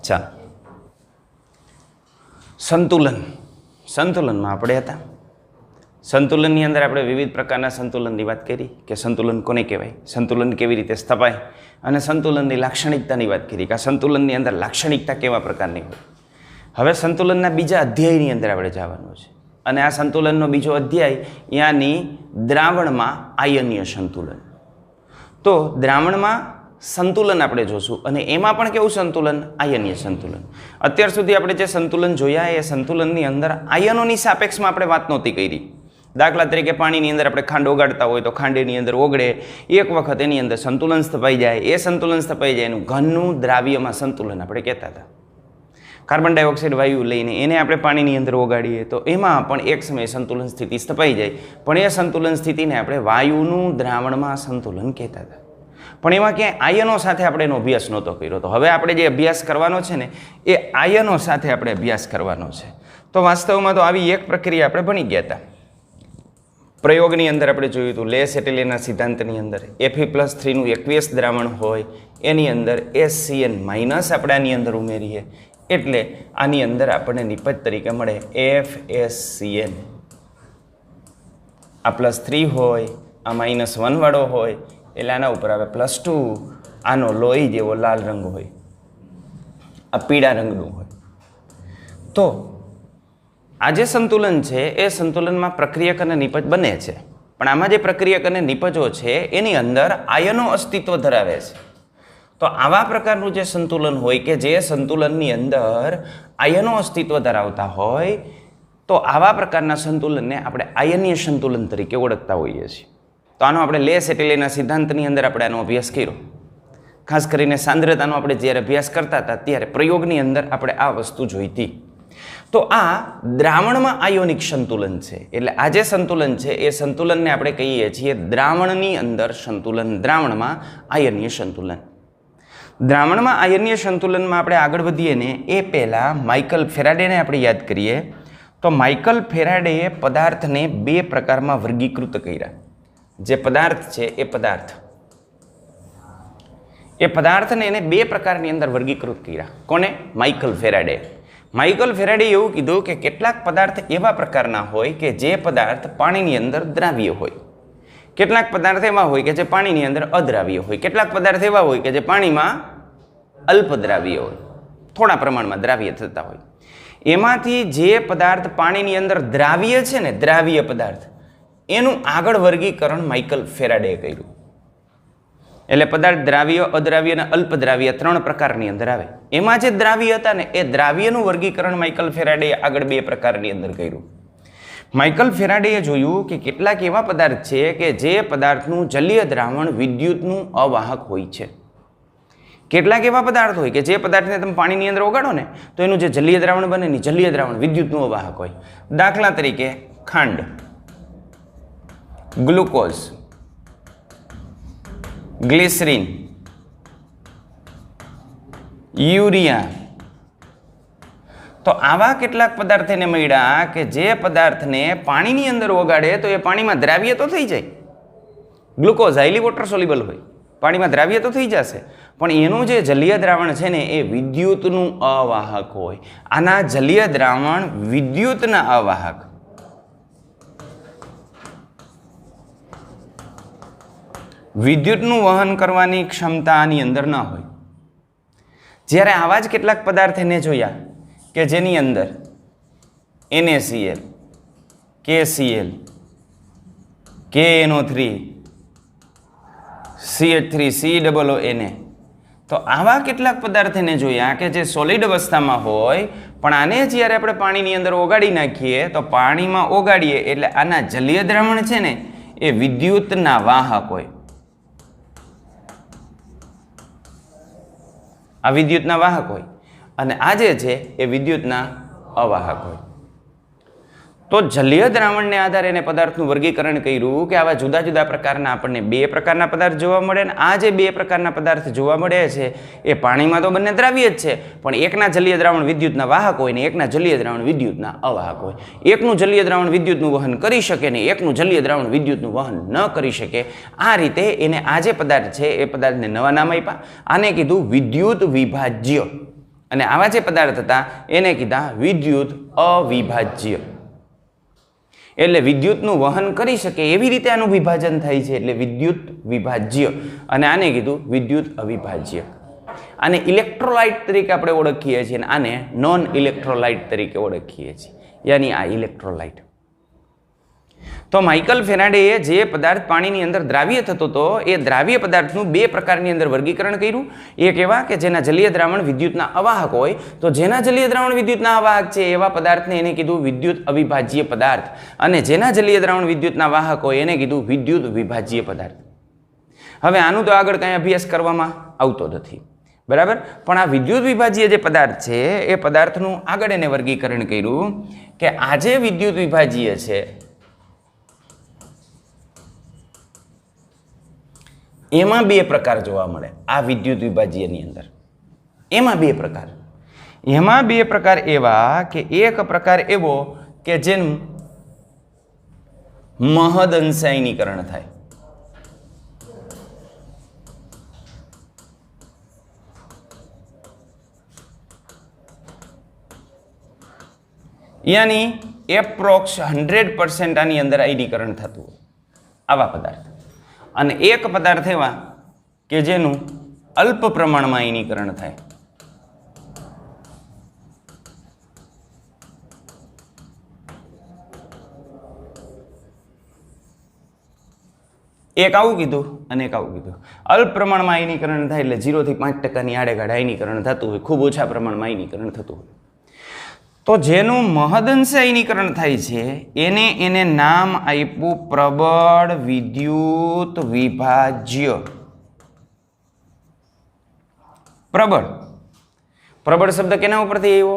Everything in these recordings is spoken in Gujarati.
ચાલો, સંતુલન. સંતુલનમાં આપણે હતા. સંતુલનની અંદર આપણે વિવિધ પ્રકારના સંતુલનની વાત કરી કે સંતુલન કોને કહેવાય, સંતુલન કેવી રીતે સ્થપાય, અને સંતુલનની લાક્ષણિકતાની વાત કરી કે આ સંતુલનની અંદર લાક્ષણિકતા કેવા પ્રકારની હોય. હવે સંતુલનના બીજા અધ્યાયની અંદર આપણે જવાનું છે, અને આ સંતુલનનો બીજો અધ્યાય યાની દ્રાવણમાં આયનીય સંતુલન. તો દ્રાવણમાં સંતુલન આપણે જોશું, અને એમાં પણ કેવું સંતુલન? આયનીય સંતુલન. અત્યાર સુધી આપણે જે સંતુલન જોયા એ સંતુલનની અંદર આયનોની સાપેક્ષમાં આપણે વાત નહોતી કરી. દાખલા તરીકે પાણીની અંદર આપણે ખાંડ ઓગાળતા હોય તો ખાંડની અંદર ઓગળે, એક વખત એની અંદર સંતુલન સ્થપાઈ જાય, એ સંતુલન સ્થપાઈ જાય એનું ઘનનું દ્રાવ્યમાં સંતુલન આપણે કહેતા હતા. કાર્બન ડાયોક્સાઇડ વાયુ લઈને એને આપણે પાણીની અંદર ઓગાળીએ તો એમાં પણ એક સમયે સંતુલન સ્થિતિ સ્થપાઈ જાય, પણ એ સંતુલન સ્થિતિને આપણે વાયુનું દ્રાવણમાં સંતુલન કહેતા હતા. પણ એમાં ક્યાંય આયનો સાથે આપણે એનો અભ્યાસ નહોતો કર્યો. તો હવે આપણે જે અભ્યાસ કરવાનો છે ને એ આયનો સાથે આપણે અભ્યાસ કરવાનો છે. તો વાસ્તવમાં તો આવી એક પ્રક્રિયા આપણે ભણી ગયા હતા. પ્રયોગની અંદર આપણે જોયું હતું લે સેટેલેના સિદ્ધાંતની અંદર Fe+3નું એક્વિયસ દ્રાવણ હોય એની અંદર HCl- આપણે આની અંદર ઉમેરીએ એટલે આની અંદર આપણને નિપજ તરીકે મળે FeCl. આ +3 હોય, આ -1 વાળો હોય એટલે આના ઉપર આવે +2. આનો લોહી જેવો લાલ રંગ હોય, આ પીળા રંગનું હોય. તો આ જે સંતુલન છે એ સંતુલનમાં પ્રક્રિયક અને નિપજ બને છે, પણ આમાં જે પ્રક્રિયક અને નિપજો છે એની અંદર આયનો અસ્તિત્વ ધરાવે છે. તો આવા પ્રકારનું જે સંતુલન હોય કે જે સંતુલનની અંદર આયનો અસ્તિત્વ ધરાવતા હોય તો આવા પ્રકારના સંતુલનને આપણે આયનીય સંતુલન તરીકે ઓળખતા હોઈએ છીએ. તો આનો આપણે લે સેટેલેના સિદ્ધાંતની અંદર આપણે આનો અભ્યાસ કર્યો. ખાસ કરીને સાંદ્રતાનો આપણે જ્યારે અભ્યાસ કરતા હતા ત્યારે પ્રયોગની અંદર આપણે આ વસ્તુ જોઈતી. તો આ દ્રાવણમાં આયોનિક સંતુલન છે. એટલે આ જે સંતુલન છે એ સંતુલનને આપણે કહીએ છીએ દ્રાવણની અંદર સંતુલન, દ્રાવણમાં આયનીય સંતુલન. દ્રાવણમાં આયનીય સંતુલનમાં આપણે આગળ વધીએ ને એ પહેલાં માઇકલ ફેરાડેને આપણે યાદ કરીએ. તો માઇકલ ફેરાડેએ પદાર્થને બે પ્રકારમાં વર્ગીકૃત કર્યા. જે પદાર્થ છે એ પદાર્થને એને બે પ્રકારની અંદર વર્ગીકૃત કર્યા. કોને? Michael Faraday. માઇકલ ફેરાડે એવું કીધું કે કેટલાક પદાર્થ એવા પ્રકારના હોય કે જે પદાર્થ પાણીની અંદર દ્રાવ્ય હોય, કેટલાક પદાર્થ એવા હોય કે જે પાણીની અંદર અદ્રાવ્ય હોય, કેટલાક પદાર્થ એવા હોય કે જે પાણીમાં અલ્પદ્રાવ્ય હોય, થોડા પ્રમાણમાં દ્રાવ્ય થતા હોય. એમાંથી જે પદાર્થ પાણીની અંદર દ્રાવ્ય છે ને, દ્રાવ્ય પદાર્થ, એનું આગળ વર્ગીકરણ માઇકલ ફેરાડેએ કર્યું. એટલે પદાર્થ દ્રાવ્ય, અદ્રાવ્ય અને અલ્પદ્રાવ્ય 3 પ્રકારની અંદર આવે. એમાં જે દ્રાવ્ય હતા ને એ દ્રાવ્યનું વર્ગીકરણ માઇકલ ફેરાડેએ આગળ 2 પ્રકારની અંદર કર્યું. માઇકલ ફેરાડેએ જોયું કે કેટલાક એવા પદાર્થ છે કે જે પદાર્થનું જલીય દ્રાવણ વિદ્યુતનું અવાહક હોય છે. કેટલાક એવા પદાર્થ હોય કે જે પદાર્થને તમે પાણીની અંદર ઓગાળો ને તો એનું જે જલીય દ્રાવણ બને ને જલીય દ્રાવણ વિદ્યુતનું અવાહક હોય. દાખલા તરીકે ખાંડ, ગ્લુકોઝ, ગ્લિસરીન, યુરિયા. તો આવા કેટલાક પદાર્થ એને મળ્યા કે જે પદાર્થને પાણીની અંદર ઓગાળે તો એ પાણીમાં દ્રાવ્ય તો થઈ જાય. ગ્લુકોઝ હાઈલી વોટર સોલ્યુબલ હોય, પાણીમાં દ્રાવ્ય તો થઈ જશે, પણ એનું જે જલીય દ્રાવણ છે ને એ વિદ્યુતનું અવાહક હોય. આના જલીય દ્રાવણ વિદ્યુતના અવાહક. વિદ્યુતનું વહન કરવાની ક્ષમતા આની અંદર ન હોય. જ્યારે આવા જ કેટલાક પદાર્થ એને જોયા કે જેની અંદર NaCl, KCl, KNO3, CH3COONA. તો આવા કેટલાક પદાર્થ એને જોયા કે જે સોલિડ અવસ્થામાં હોય, પણ આને જ્યારે આપણે પાણીની અંદર ઓગાળી નાખીએ તો પાણીમાં ઓગાળીએ એટલે આના જલીય દ્રાવણ છે ને એ વિદ્યુતના વાહક હોય. આ વિદ્યુતના વાહક હોય અને આ જે છે એ વિદ્યુતના અવાહક હોય. તો જલીય દ્રાવણને આધારે એને પદાર્થનું વર્ગીકરણ કર્યું કે આવા જુદા જુદા પ્રકારના આપણને 2 પ્રકારના પદાર્થ જોવા મળે, ને આ જે 2 પ્રકારના પદાર્થ જોવા મળે છે એ પાણીમાં તો બંને દ્રાવ્ય જ છે, પણ એકના જલીય દ્રાવણ વિદ્યુતના વાહક હોય ને એકના જલીય દ્રાવણ વિદ્યુતના અવાહક હોય. એકનું જલીય દ્રાવણ વિદ્યુતનું વહન કરી શકે ને એકનું જલીય દ્રાવણ વિદ્યુતનું વહન ન કરી શકે. આ રીતે એને આ જે પદાર્થ છે એ પદાર્થને નવા નામ આપ્યા. આને કીધું વિદ્યુત વિભાજ્ય. અને આવા જે પદાર્થ હતા એને કીધા વિદ્યુત અવિભાજ્ય. એટલે વિદ્યુતનું વહન કરી શકે એવી રીતે આનું વિભાજન થાય છે એટલે વિદ્યુત વિભાજ્ય. અને આને કીધું વિદ્યુત અવિભાજ્ય. આને ઇલેક્ટ્રોલાઇટ તરીકે આપણે ઓળખીએ છીએ અને આને નોન ઇલેક્ટ્રોલાઇટ તરીકે ઓળખીએ છીએ. યાની આ ઇલેક્ટ્રોલાઇટ. તો માઇકલ ફેરાડેએ જે પદાર્થ પાણીની અંદર દ્રાવ્ય થતો હતો એ દ્રાવ્ય પદાર્થનું બે પ્રકારની અંદર વર્ગીકરણ કર્યું. એક એવા કે જેના જલીય દ્રાવણ વિદ્યુતના અવાહક હોય, તો જેના જલીય દ્રાવણ વિદ્યુતના અવાહક છે એવા પદાર્થને એને કીધું વિદ્યુત અવિભાજ્ય પદાર્થ, અને જેના જલીય દ્રાવણ વિદ્યુતના વાહક હોય એને કીધું વિદ્યુત વિભાજ્ય પદાર્થ. હવે આનું તો આગળ કાંઈ અભ્યાસ કરવામાં આવતો નથી, બરાબર. પણ આ વિદ્યુત વિભાજ્ય જે પદાર્થ છે એ પદાર્થનું આગળ એને વર્ગીકરણ કર્યું કે આ જે વિદ્યુત વિભાજ્ય છે એમાં બે પ્રકાર જોવા મળે. આ વિદ્યુત વિભાજ્યની અંદર એમાં બે પ્રકાર એવા કે એક પ્રકાર એવો કે જેનું મહદ અંશાયનીકરણ થાય. યાની એપ્રોક્સ 100% આની અંદર આયનીકરણ થતું હોય આવા પદાર્થ. અને એક પદાર્થ એવા કે જેનું અલ્પ પ્રમાણમાં આયનીકરણ થાય. એક આવું કીધું અને એક આવું કીધું. અલ્પ પ્રમાણમાં આયનીકરણ થાય એટલે 0 થી 5% આડેગાડે આયનીકરણ થતું હોય, ખૂબ ઓછા પ્રમાણમાં આયનીકરણ થતું હોય. તો જેનું મહદઅંશે આયનીકરણ થાય છે એને નામ આપ્યું પ્રબળ વિદ્યુત વિભાજ્ય. પ્રબળ શબ્દ કેના ઉપરથી આવ્યો?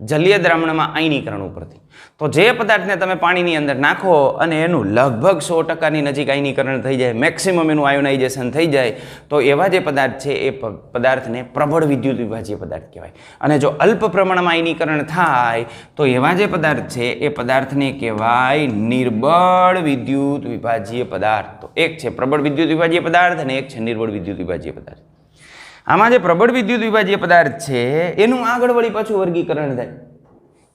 જલીય દ્રાવણમાં આયનીકરણ ઉપરથી. તો જે પદાર્થને તમે પાણીની અંદર નાખો અને એનું લગભગ 100% નજીક આયનીકરણ થઈ જાય, મેક્સિમમ એનું આયોનાઇઝેશન થઈ જાય, તો એવા જે પદાર્થ છે એ પદાર્થને પ્રબળ વિદ્યુત વિભાજ્ય પદાર્થ કહેવાય. અને જો અલ્પ પ્રમાણમાં આયનીકરણ થાય તો એવા જે પદાર્થ છે એ પદાર્થને કહેવાય નિર્બળ વિદ્યુત વિભાજ્ય પદાર્થ. તો એક છે પ્રબળ વિદ્યુત વિભાજ્ય પદાર્થ અને એક છે નિર્બળ વિદ્યુત વિભાજ્ય પદાર્થ. આમાં જે પ્રબળ વિદ્યુત વિભાજ્ય પદાર્થ છે એનું આગળ વળી પાછું વર્ગીકરણ થાય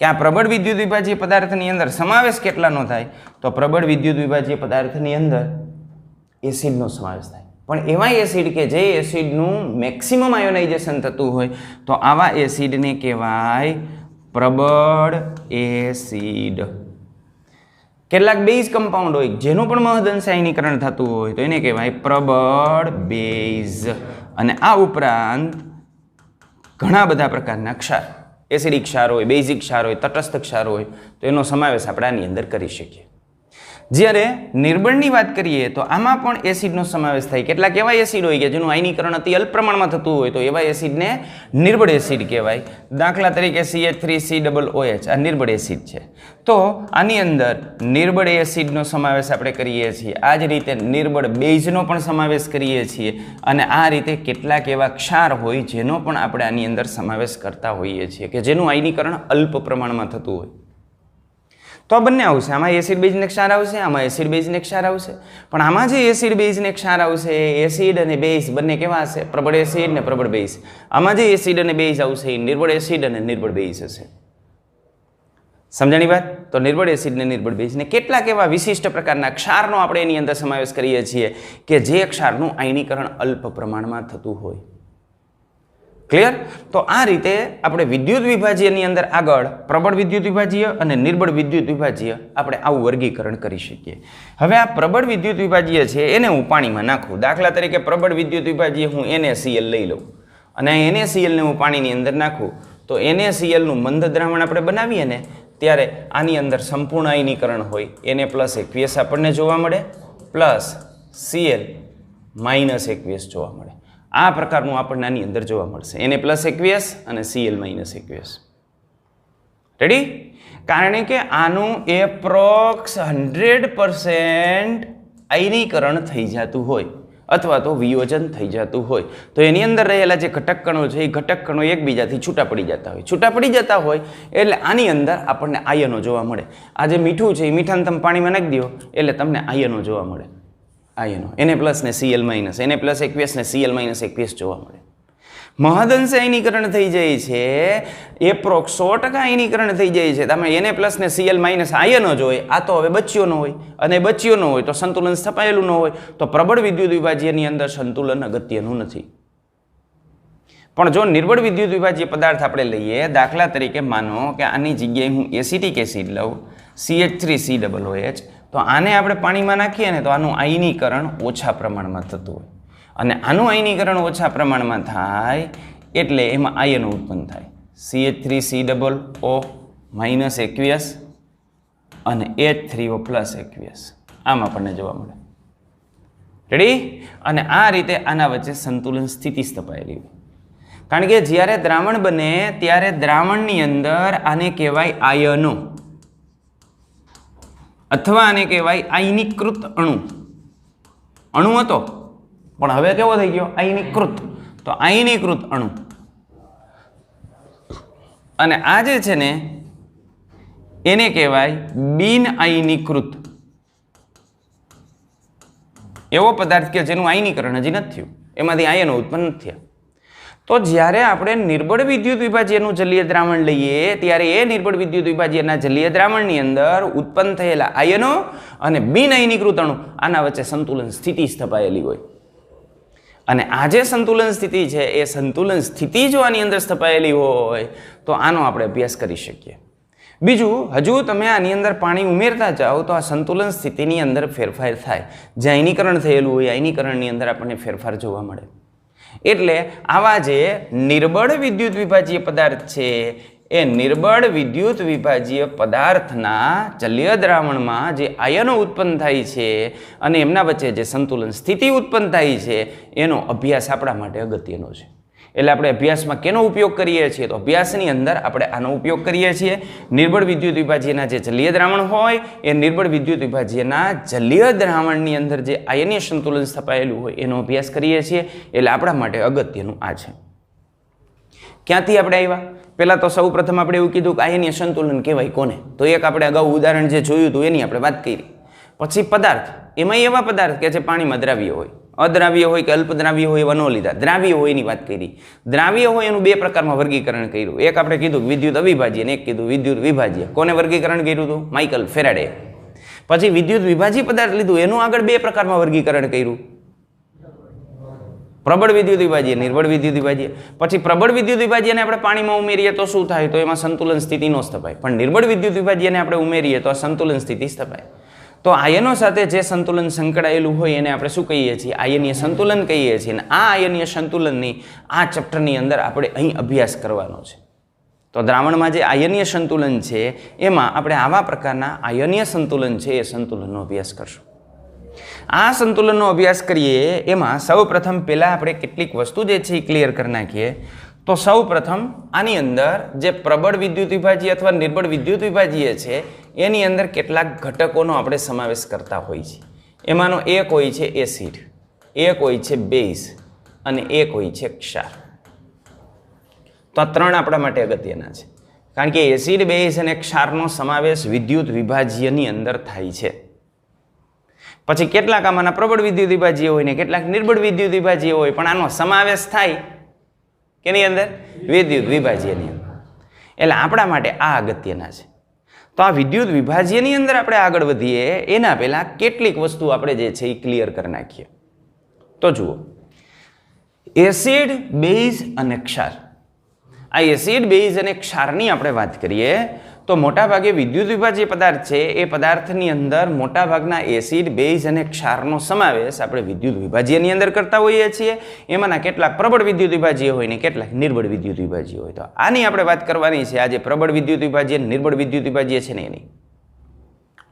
કે આ પ્રબળ વિદ્યુત વિભાજ્ય પદાર્થની અંદર સમાવેશ કેટલાનો થાય? તો પ્રબળ વિદ્યુત વિભાજ્ય પદાર્થની અંદર એસિડનો સમાવેશ થાય. પણ એવા એસિડ કે જે એસિડનું મેક્સિમમ આયોનાઇઝેશન થતું હોય તો આવા એસિડને કહેવાય પ્રબળ એસિડ. કેટલાક બેઝ કમ્પાઉન્ડ હોય જેનું પણ મહદઅંશે આયનીકરણ થતું હોય તો એને કહેવાય પ્રબળ બેઝ. અને આ ઉપરાંત ઘણા બધા પ્રકારના ક્ષાર, એસિડિક ક્ષાર હોય, બેઝિક ક્ષાર હોય, તટસ્થ ક્ષાર હોય, તો એનો સમાવેશ આપણે આની અંદર કરી શકીએ. જ્યારે નિર્બળની વાત કરીએ તો આમાં પણ એસિડનો સમાવેશ થાય. કેટલાક એવા એસિડ હોય કે જેનું આયનીકરણ અતિ અલ્પ પ્રમાણમાં થતું હોય તો એવા એસિડને નિર્બળ એસિડ કહેવાય. દાખલા તરીકે CH3COOH આ નિર્બળ એસિડ છે. તો આની અંદર નિર્બળ એસિડનો સમાવેશ આપણે કરીએ છીએ. આ જ રીતે નિર્બળ બેઝનો પણ સમાવેશ કરીએ છીએ. અને આ રીતે કેટલાક એવા ક્ષાર હોય જેનો પણ આપણે આની અંદર સમાવેશ કરતા હોઈએ છીએ કે જેનું આયનીકરણ અલ્પ પ્રમાણમાં થતું હોય. તો આ બંને આવશે. આમાં એસિડ બેઝને ક્ષાર આવશે, આમાં એસિડ બેઝને ક્ષાર આવશે. પણ આમાં જે એસિડ બેઝને ક્ષાર આવશે, એસિડ અને બેઝ બંને કેવા હશે? પ્રબળ એસિડ ને પ્રબળ બેઝ. આમાં જે એસિડ અને બેઝ આવશે એ નિર્બળ એસિડ અને નિર્બળ બેઝ હશે. સમજાણી વાત? તો નિર્બળ એસિડ ને નિર્બળ બેઝ ને કેટલાક એવા વિશિષ્ટ પ્રકારના ક્ષારનો આપણે એની અંદર સમાવેશ કરીએ છીએ કે જે ક્ષારનું આયનીકરણ અલ્પ પ્રમાણમાં થતું હોય. ક્લિયર? તો આ રીતે આપણે વિદ્યુત વિભાજ્યની અંદર આગળ પ્રબળ વિદ્યુત વિભાજ્ય અને નિર્બળ વિદ્યુત વિભાજ્ય આપણે આવું વર્ગીકરણ કરી શકીએ. હવે આ પ્રબળ વિદ્યુત વિભાજ્ય છે એને હું પાણીમાં નાખું. દાખલા તરીકે પ્રબળ વિદ્યુત વિભાજ્ય હું NaCl લઈ લઉં અને NaCl ને હું પાણીની અંદર નાખું તો NaCl નું મંદ દ્રાવણ આપણે બનાવીએ ને ત્યારે આની અંદર સંપૂર્ણ આયનીકરણ હોય. Na+aqueous આપણને જોવા મળે પ્લસ Cl -aqueous જોવા મળે. આ પ્રકારનું આપણને આની અંદર જોવા મળશે. Na+aqueous અને Cl -aqueous. રેડી? કારણ કે આનું એપ્રોક્સ 100% આયનીકરણ થઈ જતું હોય અથવા તો વિયોજન થઈ જતું હોય તો એની અંદર રહેલા જે ઘટક કણો છે એ ઘટક કણો એકબીજાથી છૂટા પડી જતા હોય. છૂટા પડી જતા હોય એટલે આની અંદર આપણને આયનો જોવા મળે. આ જે મીઠું છે એ મીઠાને તમે પાણીમાં નાખી દો એટલે તમને આયનો જોવા મળે. આયનો Na+ ને Cl-, Na+aqueous ને Cl-, aqueous જોવા મળે. મહદઅંશે આયનીકરણ થઈ જાય છે, એપ્રોક્સ 100% આયનીકરણ થઈ જાય છે. તમે Na+ ને Cl- આયન જ હોય, આ તો હવે બચ્યો ન હોય, અને બચ્યો ન હોય તો સંતુલન સ્થપાયેલું ન હોય, તો પ્રબળ વિદ્યુત વિભાજ્યની અંદર સંતુલન અગત્યનું નથી. પણ જો નિર્બળ વિદ્યુત વિભાજ્ય પદાર્થ આપણે લઈએ, દાખલા તરીકે માનો કે આની જગ્યાએ હું એસિટિક એસિડ લઉં, CH3COOH, તો આને આપણે પાણીમાં નાખીએ ને તો આનું આયનીકરણ ઓછા પ્રમાણમાં થતું હોય, અને આનું આયનીકરણ ઓછા પ્રમાણમાં થાય એટલે એમાં આયનો ઉત્પન્ન થાય. CH3COO -aqueous અને H3O +aqueous, આમ આપણને જોવા મળે. રેડી? અને આ રીતે આના વચ્ચે સંતુલન સ્થિતિ સ્થપાયેલી હોય. કારણ કે જ્યારે દ્રાવણ બને ત્યારે દ્રાવણની અંદર આને કહેવાય આયનો, અથવા આને કહેવાય આયનીકૃત અણુ. અણુ હતો પણ હવે કેવો થઈ ગયો? આયનીકૃત. તો આયનીકૃત અણુ. અને આ જે છે ને એને કહેવાય બિન આયનીકૃત એવો પદાર્થ કે જેનું આયનીકરણ હજી નથી થયું, એમાંથી આયનો ઉત્પન્ન નથી થયા. તો જ્યારે આપણે નિર્બળ વિદ્યુત વિભાજ્યનું જલીય દ્રાવણ લઈએ ત્યારે એ નિર્બળ વિદ્યુત વિભાજ્યના જલીય દ્રાવણની અંદર ઉત્પન્ન થયેલા આયનો અને બિન આયનીકૃત અણુ આના વચ્ચે સંતુલન સ્થિતિ સ્થપાયેલી હોય. અને આ જે સંતુલન સ્થિતિ છે એ સંતુલન સ્થિતિ જો આની અંદર સ્થપાયેલી હોય તો આનો આપણે અભ્યાસ કરી શકીએ. બીજું, હજુ તમે આની અંદર પાણી ઉમેરતા જાઓ તો આ સંતુલન સ્થિતિની અંદર ફેરફાર થાય. જે આયનીકરણ થયેલું હોય આયનીકરણની અંદર આપણને ફેરફાર જોવા મળે. એટલે આવા જે નિર્બળ વિદ્યુત વિભાજ્ય પદાર્થ છે એ નિર્બળ વિદ્યુત વિભાજ્ય પદાર્થના જલીય દ્રાવણમાં જે આયનો ઉત્પન્ન થાય છે અને એમના વચ્ચે જે સંતુલન સ્થિતિ ઉત્પન્ન થાય છે એનો અભ્યાસ આપણા માટે અગત્યનો છે. એટલે આપણે અભ્યાસમાં કેનો ઉપયોગ કરીએ છીએ? તો અભ્યાસની અંદર આપણે આનો ઉપયોગ કરીએ છીએ. નિર્બળ વિદ્યુત વિભાજ્યના જે જલીય દ્રાવણ હોય એ નિર્બળ વિદ્યુત વિભાજ્યના જલીય દ્રાવણની અંદર જે આયનીય સંતુલન સ્થપાયેલું હોય એનો અભ્યાસ કરીએ છીએ. એટલે આપણા માટે અગત્યનું આ છે. ક્યાંથી આપણે આવ્યા? પહેલાં તો સૌ પ્રથમ આપણે એવું કીધું કે આયનીય સંતુલન કહેવાય કોને? તો એક આપણે અગાઉ ઉદાહરણ જે જોયું હતું એની આપણે વાત કરી. પછી પદાર્થ, એમાં એવા પદાર્થ કે જે પાણીમાં દ્રાવ્ય હોય, અદ્રાવ્ય હોય કે અલ્પદ્રાવ્ય હોય એવા ન લીધા, દ્રાવ્ય હોય એની વાત કરી. દ્રાવ્ય હોય એનું બે પ્રકારમાં વર્ગીકરણ કર્યું. એક આપણે કીધું વિદ્યુત અવિભાજ્ય અને એક કીધું વિદ્યુત વિભાજ્ય. કોને વર્ગીકરણ કર્યું હતું? Michael Faraday. પછી વિદ્યુત વિભાજ્ય પદાર્થ લીધું, એનું આગળ બે પ્રકારમાં વર્ગીકરણ કર્યું. પ્રબળ વિદ્યુત વિભાજ્ય, નિર્બળ વિદ્યુત વિભાજ્ય. પછી પ્રબળ વિદ્યુત વિભાજ્યને આપણે પાણીમાં ઉમેરીએ તો શું થાય? તો એમાં સંતુલન સ્થિતિ ન સ્થપાય. પણ નિર્બળ વિદ્યુત વિભાજ્યને આપણે ઉમેરીએ તો આ સંતુલન સ્થિતિ સ્થપાય. તો આયનો સાથે જે સંતુલન સંકળાયેલું હોય એને આપણે શું કહીએ છીએ? આયનીય સંતુલન કહીએ છીએ. અને આ આયનીય સંતુલનની આ ચેપ્ટરની અંદર આપણે અહીં અભ્યાસ કરવાનો છે. તો દ્રાવણમાં જે આયનીય સંતુલન છે એમાં આપણે આવા પ્રકારના આયનીય સંતુલન છે એ સંતુલનનો અભ્યાસ કરશું. આ સંતુલનનો અભ્યાસ કરીએ એમાં સૌ પ્રથમ પહેલાં આપણે કેટલીક વસ્તુ જે છે એ ક્લિયર કરી નાખીએ. તો સૌ પ્રથમ આની અંદર જે પ્રબળ વિદ્યુત વિભાજ્ય અથવા નિર્બળ વિદ્યુત વિભાજ્ય છે એની અંદર કેટલાક ઘટકોનો આપણે સમાવેશ કરતા હોઈએ છીએ. એમાંનો એક હોય છે એસિડ, એક હોય છે બેઝ અને એક હોય છે ક્ષાર. તો આ ત્રણ આપણા માટે અગત્યના છે. કારણ કે એસિડ, બેઝ અને ક્ષારનો સમાવેશ વિદ્યુત વિભાજ્યની અંદર થાય છે. પછી કેટલાક આમાંના પ્રબળ વિદ્યુત વિભાજ્ય હોય ને કેટલાક નિર્બળ વિદ્યુત વિભાજ્ય હોય, પણ આનો સમાવેશ થાય કેની અંદર? વિદ્યુત વિભાજ્યની અંદર. એટલે આપણા માટે આ અગત્યના છે. તો આ વિદ્યુત વિભાજ્યની અંદર આપણે આગળ વધીએ એના પહેલા કેટલીક વસ્તુ આપણે જે છે એ ક્લિયર કરી નાખીએ. તો જુઓ, એસિડ, બેઝ અને ક્ષાર. આ એસિડ, બેઝ અને ક્ષારની આપણે વાત કરીએ તો મોટાભાગે વિદ્યુત વિભાજ્ય પદાર્થ છે એ પદાર્થની અંદર મોટાભાગના એસિડ, બેઝ અને ક્ષારનો સમાવેશ આપણે વિદ્યુત વિભાજ્યની અંદર કરતા હોઈએ છીએ. એમાંના કેટલાક પ્રબળ વિદ્યુત વિભાજ્ય હોય ને કેટલાક નિર્બળ વિદ્યુત વિભાજ્ય હોય. તો આની આપણે વાત કરવાની છે આજે, પ્રબળ વિદ્યુત વિભાજ્ય, નિર્બળ વિદ્યુત વિભાજ્ય છે ને એની.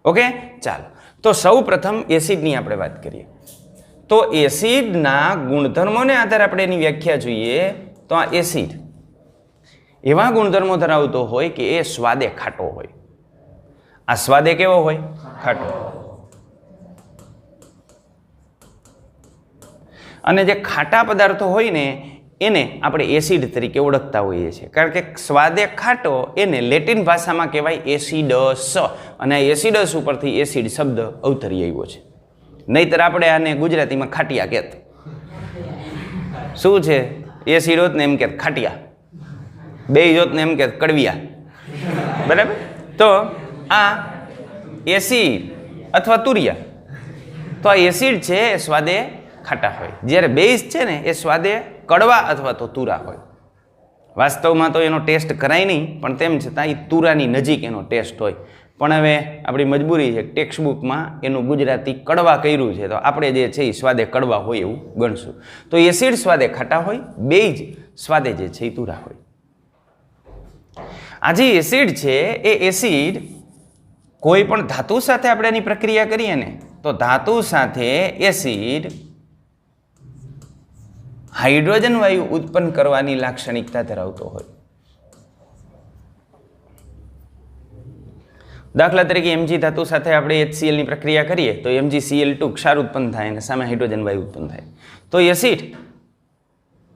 ઓકે, ચાલો. તો સૌ પ્રથમ એસિડની આપણે વાત કરીએ. તો એસિડના ગુણધર્મોને આધારે આપણે એની વ્યાખ્યા જોઈએ તો આ એસિડ એવા ગુણધર્મો ધરાવતો હોય કે એ સ્વાદે ખાટો હોય. આ સ્વાદે કેવો હોય? ખાટો. અને જે ખાટા પદાર્થો હોય ને એને આપણે એસિડ તરીકે ઓળખતા હોઈએ છીએ. કારણ કે સ્વાદે ખાટો એને લેટિન ભાષામાં કહેવાય એસિડસ. અને એસિડસ ઉપરથી એસિડ શબ્દ અવતરી આવ્યો છે. નહીતર આપણે આને ગુજરાતીમાં ખાટિયા કહેત. શું છે? એસિડ હોત ને એમ કે ખાટિયા, બેઝ હોત ને એમ કે કડવિયા. બરાબર? તો આ એસિડ અથવા તુરિયા. તો આ એસિડ છે એ સ્વાદે ખાટા હોય, જ્યારે બેઝ છે ને એ સ્વાદે કડવા અથવા તો તુરા હોય. વાસ્તવમાં તો એનો ટેસ્ટ કરાય નહીં, પણ તેમ છતાં એ તુરાની નજીક એનો ટેસ્ટ હોય. પણ હવે આપણી મજબૂરી છે, ટેક્સ્ટ બુકમાં એનું ગુજરાતી કડવા કર્યું છે, તો આપણે જે છે એ સ્વાદે કડવા હોય એવું ગણશું. તો એસિડ સ્વાદે ખાટા હોય, બેઝ સ્વાદે જે છે એ તુરા હોય. આ જે એસિડ છે એ એસિડ કોઈ પણ ધાતુ સાથે આપણે એની પ્રક્રિયા કરીએ ને, તો ધાતુ સાથે એસિડ હાઇડ્રોજન વાયુ ઉત્પન્ન કરવાની લાક્ષણિકતા ધરાવતો હોય. દાખલા તરીકે Mg ધાતુ સાથે આપણે HCl ની પ્રક્રિયા કરીએ તો MgCl2 ક્ષાર ઉત્પન્ન થાય અને સામે હાઇડ્રોજન વાયુ ઉત્પન્ન થાય. તો એસિડ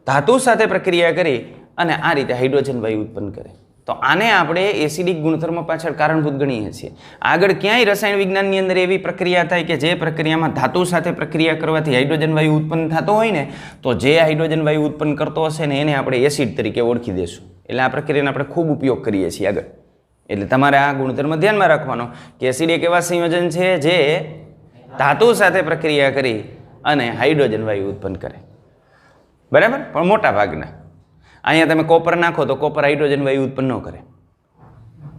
ધાતુ સાથે પ્રક્રિયા કરી અને આ રીતે હાઇડ્રોજન વાયુ ઉત્પન્ન કરે. તો આને આપણે એસિડિક ગુણધર્મ પાછળ કારણભૂત ગણીએ છીએ. આગળ ક્યાંય રસાયણ વિજ્ઞાનની અંદર એવી પ્રક્રિયા થાય કે જે પ્રક્રિયામાં ધાતુ સાથે પ્રક્રિયા કરવાથી હાઇડ્રોજન વાયુ ઉત્પન્ન થતો હોય ને, તો જે હાઇડ્રોજન વાયુ ઉત્પન્ન કરતો હશે ને એને આપણે એસિડ તરીકે ઓળખી દઈશું. એટલે આ પ્રક્રિયાનો આપણે ખૂબ ઉપયોગ કરીએ છીએ આગળ. એટલે તમારે આ ગુણધર્મ ધ્યાનમાં રાખવાનો કે એસિડ એક એવા સંયોજન છે જે ધાતુ સાથે પ્રક્રિયા કરી અને હાઇડ્રોજન વાયુ ઉત્પન્ન કરે. બરાબર? પણ મોટા ભાગના અહીંયા તમે કોપર નાખો તો કોપર હાઇડ્રોજન વાયુ ઉત્પન્ન ન કરે.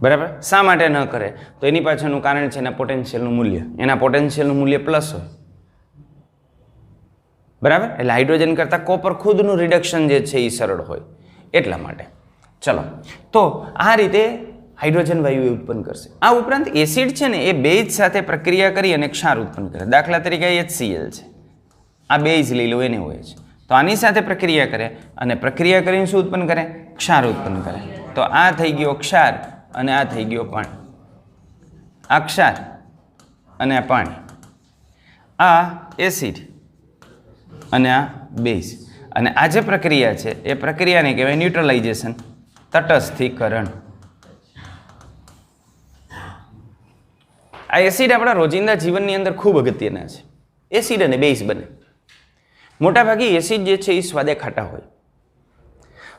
બરાબર? શા માટે ન કરે? તો એની પાછળનું કારણ છે એના પોટેન્શિયલનું મૂલ્ય. એના પોટેન્શિયલનું મૂલ્ય પ્લસ હોય. બરાબર? એટલે હાઇડ્રોજન કરતાં કોપર ખુદનું રિડક્શન જે છે એ સરળ હોય એટલા માટે. ચલો, તો આ રીતે હાઇડ્રોજન વાયુ ઉત્પન્ન કરશે. આ ઉપરાંત એસિડ છે ને એ બેઝ સાથે પ્રક્રિયા કરી અને ક્ષાર ઉત્પન્ન કરે. દાખલા તરીકે HCl છે, આ બેઝ લઈ લો, એને હોય છે. તો આની સાથે પ્રક્રિયા કરે અને પ્રક્રિયા કરીને શું ઉત્પન્ન કરે? ક્ષાર ઉત્પન્ન કરે. તો આ થઈ ગયો ક્ષાર અને આ થઈ ગયો પાણી. આ ક્ષાર અને આ પાણી, આ એસિડ અને આ બેઝ. અને આ જે પ્રક્રિયા છે એ પ્રક્રિયાને કહેવાય ન્યુટ્રલાઇઝેશન, તટસ્થીકરણ. આ એસિડ આપણા રોજિંદા જીવનની અંદર ખૂબ અગત્યના છે. એસિડ અને બેઝ બને. મોટાભાગે એસિડ જે છે એ સ્વાદે ખાટા હોય.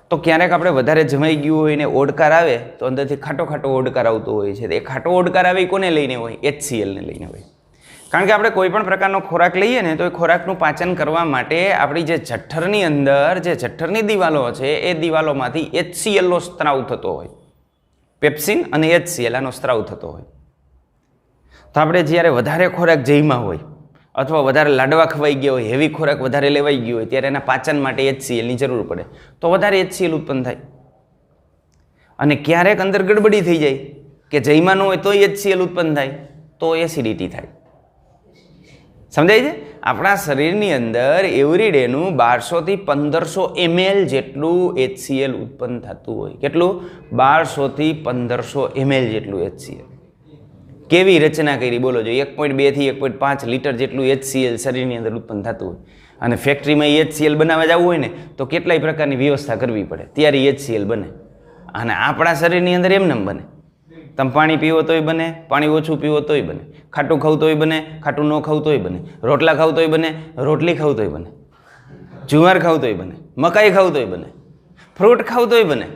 તો ક્યારેક આપણે વધારે જમાઈ ગયું હોય ને ઓડકાર આવે તો અંદરથી ખાટો ખાટો ઓડકાર આવતો હોય છે. એ ખાટો ઓડકાર આવે એ કોને લઈને હોય? HCl ને લઈને હોય. કારણ કે આપણે કોઈ પણ પ્રકારનો ખોરાક લઈએ ને તો એ ખોરાકનું પાચન કરવા માટે આપણી જે જઠરની અંદર જે જઠરની દિવાલો છે એ દિવાલોમાંથી HCl નો સ્ત્રાવ થતો હોય. પેપ્સિન અને HCl આનો સ્ત્રાવ થતો હોય. તો આપણે જ્યારે વધારે ખોરાક જઈમાં હોય અથવા વધારે લાડવા ખવાઈ ગયા હોય, હેવી ખોરાક વધારે લેવાઈ ગયો હોય, ત્યારે એના પાચન માટે HCl ની જરૂર પડે. તો વધારે HCl ઉત્પન્ન થાય. અને ક્યારેક અંદર ગડબડી થઈ જાય કે જઈમાં ન હોય તોય HCl ઉત્પન્ન થાય, તો એસિડિટી થાય. સમજાય છે? આપણા શરીરની અંદર એવરીડેનું 1200 થી 1500 ml જેટલું HCl ઉત્પન્ન થતું હોય. કેટલું? 1200 થી 1500 ml જેટલું HCl. કેવી રચના કરી બોલો? જો 1.2 થી 1.5 લીટર જેટલું HCl શરીરની અંદર ઉત્પન્ન થતું હોય અને ફેક્ટરીમાં HCl બનાવવા જવું હોય ને તો કેટલાય પ્રકારની વ્યવસ્થા કરવી પડે ત્યારે HCl બને. અને આપણા શરીરની અંદર એમને બને. તમે પાણી પીવો તોય બને, પાણી ઓછું પીવો તોય બને, ખાટું ખાવ તોય બને, ખાટું ન ખાવ તોય બને, રોટલા ખાવ તોય બને, રોટલી ખાવ તોય બને, જુવાર ખાવ તોય બને, મકાઈ ખાવ તોય બને, ફ્રૂટ ખાવ તોય બને.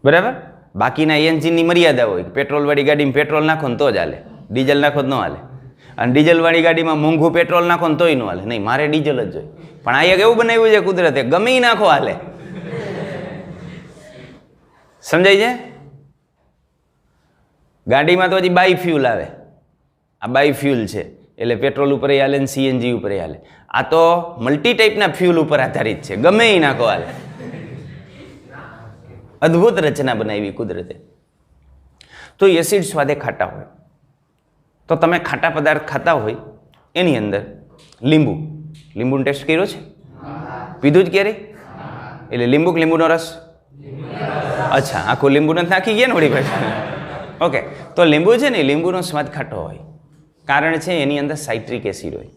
બરાબર? બાકીના એન્જિનની મર્યાદા હોય. પેટ્રોલવાળી ગાડીમાં પેટ્રોલ નાખો ને તો જ હાલે, ડીઝલ નાખો તો ન હાલે. અને ડીઝલવાળી ગાડીમાં મોંઘું પેટ્રોલ નાખો ને તોય ન હાલે. નહીં, મારે ડીઝલ જ જોઈએ. પણ આ એક એવું બનાવ્યું છે કુદરતે, ગમે નાખો હાલે. સમજાય છે? ગાડીમાં તો હજી બાય ફ્યુલ આવે. આ બાય ફ્યુલ છે એટલે પેટ્રોલ ઉપર હાલે ને CNG ઉપર હાલે. આ તો મલ્ટી ટાઈપના ફ્યુલ ઉપર આધારિત છે, ગમે એ નાખો હાલે. અદ્ભુત રચના બનાવી કુદરતે. તો એસિડ સ્વાદે ખાટા હોય. તો તમે ખાટા પદાર્થ ખાતા હોય એની અંદર લીંબુનો ટેસ્ટ કર્યો છે? પીધું જ ક્યારે? એટલે લીંબુનો રસ. અચ્છા, આખું લીંબુ નથી નાખી ગયા ને વળી ભાઈ. ઓકે, તો લીંબુ છે ને, લીંબુનો સ્વાદ ખાટો હોય. કારણ છે એની અંદર સાઇટ્રિક એસિડ હોય.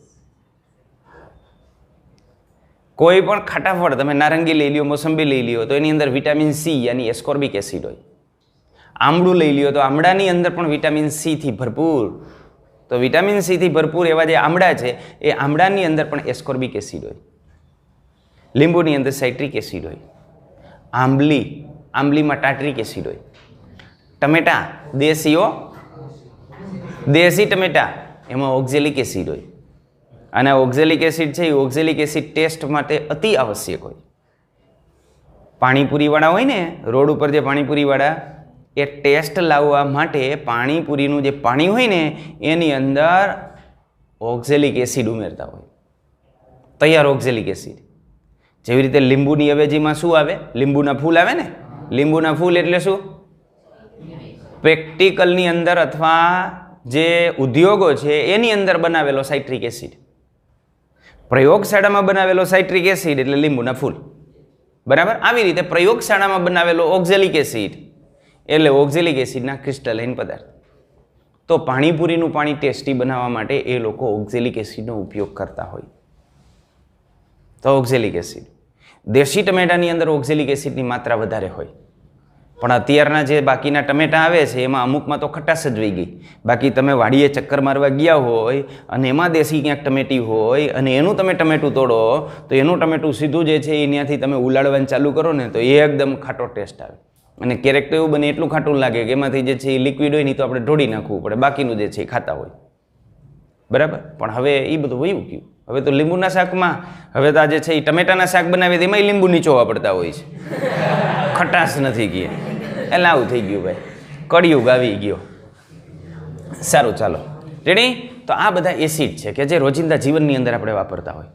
કોઈ પણ ખાટા ફળ તમે નારંગી લઈ લ્યો, મોસંબી લઈ લ્યો તો એની અંદર વિટામિન C યાની એસ્કોર્બિક એસિડ હોય. આમળું લઈ લ્યો તો આમળાની અંદર પણ વિટામિન C થી ભરપૂર. તો વિટામિન C થી ભરપૂર એવા જે આમળા છે એ આમળાની અંદર પણ એસ્કોર્બિક એસિડ હોય. લીંબુની અંદર સાઇટ્રિક એસિડ હોય. આંબલીમાં ટાર્ટરિક એસિડ હોય. ટમેટા દેશી ટમેટા એમાં ઓક્ઝેલિક એસિડ હોય. અને ઓક્ઝેલિક એસિડ છે એ ઓક્ઝેલિક એસિડ ટેસ્ટ માટે અતિ આવશ્યક હોય. પાણીપુરીવાળા હોય ને રોડ ઉપર જે પાણીપુરીવાળા, એ ટેસ્ટ લાવવા માટે પાણીપુરીનું જે પાણી હોય ને એની અંદર ઓક્ઝેલિક એસિડ ઉમેરતા હોય, તૈયાર ઓક્ઝેલિક એસિડ. જેવી રીતે લીંબુની અવેજીમાં શું આવે? લીંબુના ફૂલ આવે ને. લીંબુના ફૂલ એટલે શું? પ્રેક્ટિકલની અંદર અથવા જે ઉદ્યોગો છે એની અંદર બનાવેલો સાઇટ્રિક એસિડ. પ્રયોગશાળામાં બનાવેલો સાઇટ્રિક એસિડ એટલે લીંબુના ફૂલ. બરાબર? આવી રીતે પ્રયોગશાળામાં બનાવેલો ઓક્ઝેલિક એસિડ એટલે ઓક્ઝેલિક એસિડના ક્રિસ્ટલાઇન પદાર્થ. તો પાણીપુરીનું પાણી ટેસ્ટી બનાવવા માટે એ લોકો ઓક્ઝેલિક એસિડનો ઉપયોગ કરતા હોય. તો ઓક્ઝેલિક એસિડ, દેશી ટમેટાની અંદર ઓક્ઝેલિક એસિડની માત્રા વધારે હોય. પણ અત્યારના જે બાકીના ટમેટા આવે છે એમાં અમુકમાં તો ખટાશ જ વહી ગઈ. બાકી તમે વાડીએ ચક્કર મારવા ગયા હોય અને એમાં દેશી ક્યાંક ટમેટી હોય અને એનું તમે ટમેટું તોડો તો એનું ટમેટું સીધું જે છે એનાથી તમે ઉલાડવાનું ચાલુ કરો ને તો એ એકદમ ખાટો ટેસ્ટ આવે. અને ક્યારેક તો એવું બને એટલું ખાટું લાગે કે એમાંથી જે છે એ લિક્વિડ હોય ને તો આપણે ઢોળી નાખવું પડે, બાકીનું જે છે એ ખાતા હોય. બરાબર? પણ હવે એ બધું વયું ગયું. હવે તો લીંબુના શાકમાં, હવે તો આજે છે એ ટમેટાના શાક બનાવે તો એમાંય લીંબુ નીચોવા પડતા હોય છે. ખટાશ નથી ગઈ એટલે આવું થઈ ગયું ભાઈ, કળિયુગ આવી ગયો. સારું, ચાલો રેડી. તો આ બધા એસિડ છે કે જે રોજિંદા જીવનની અંદર આપણે વાપરતા હોય.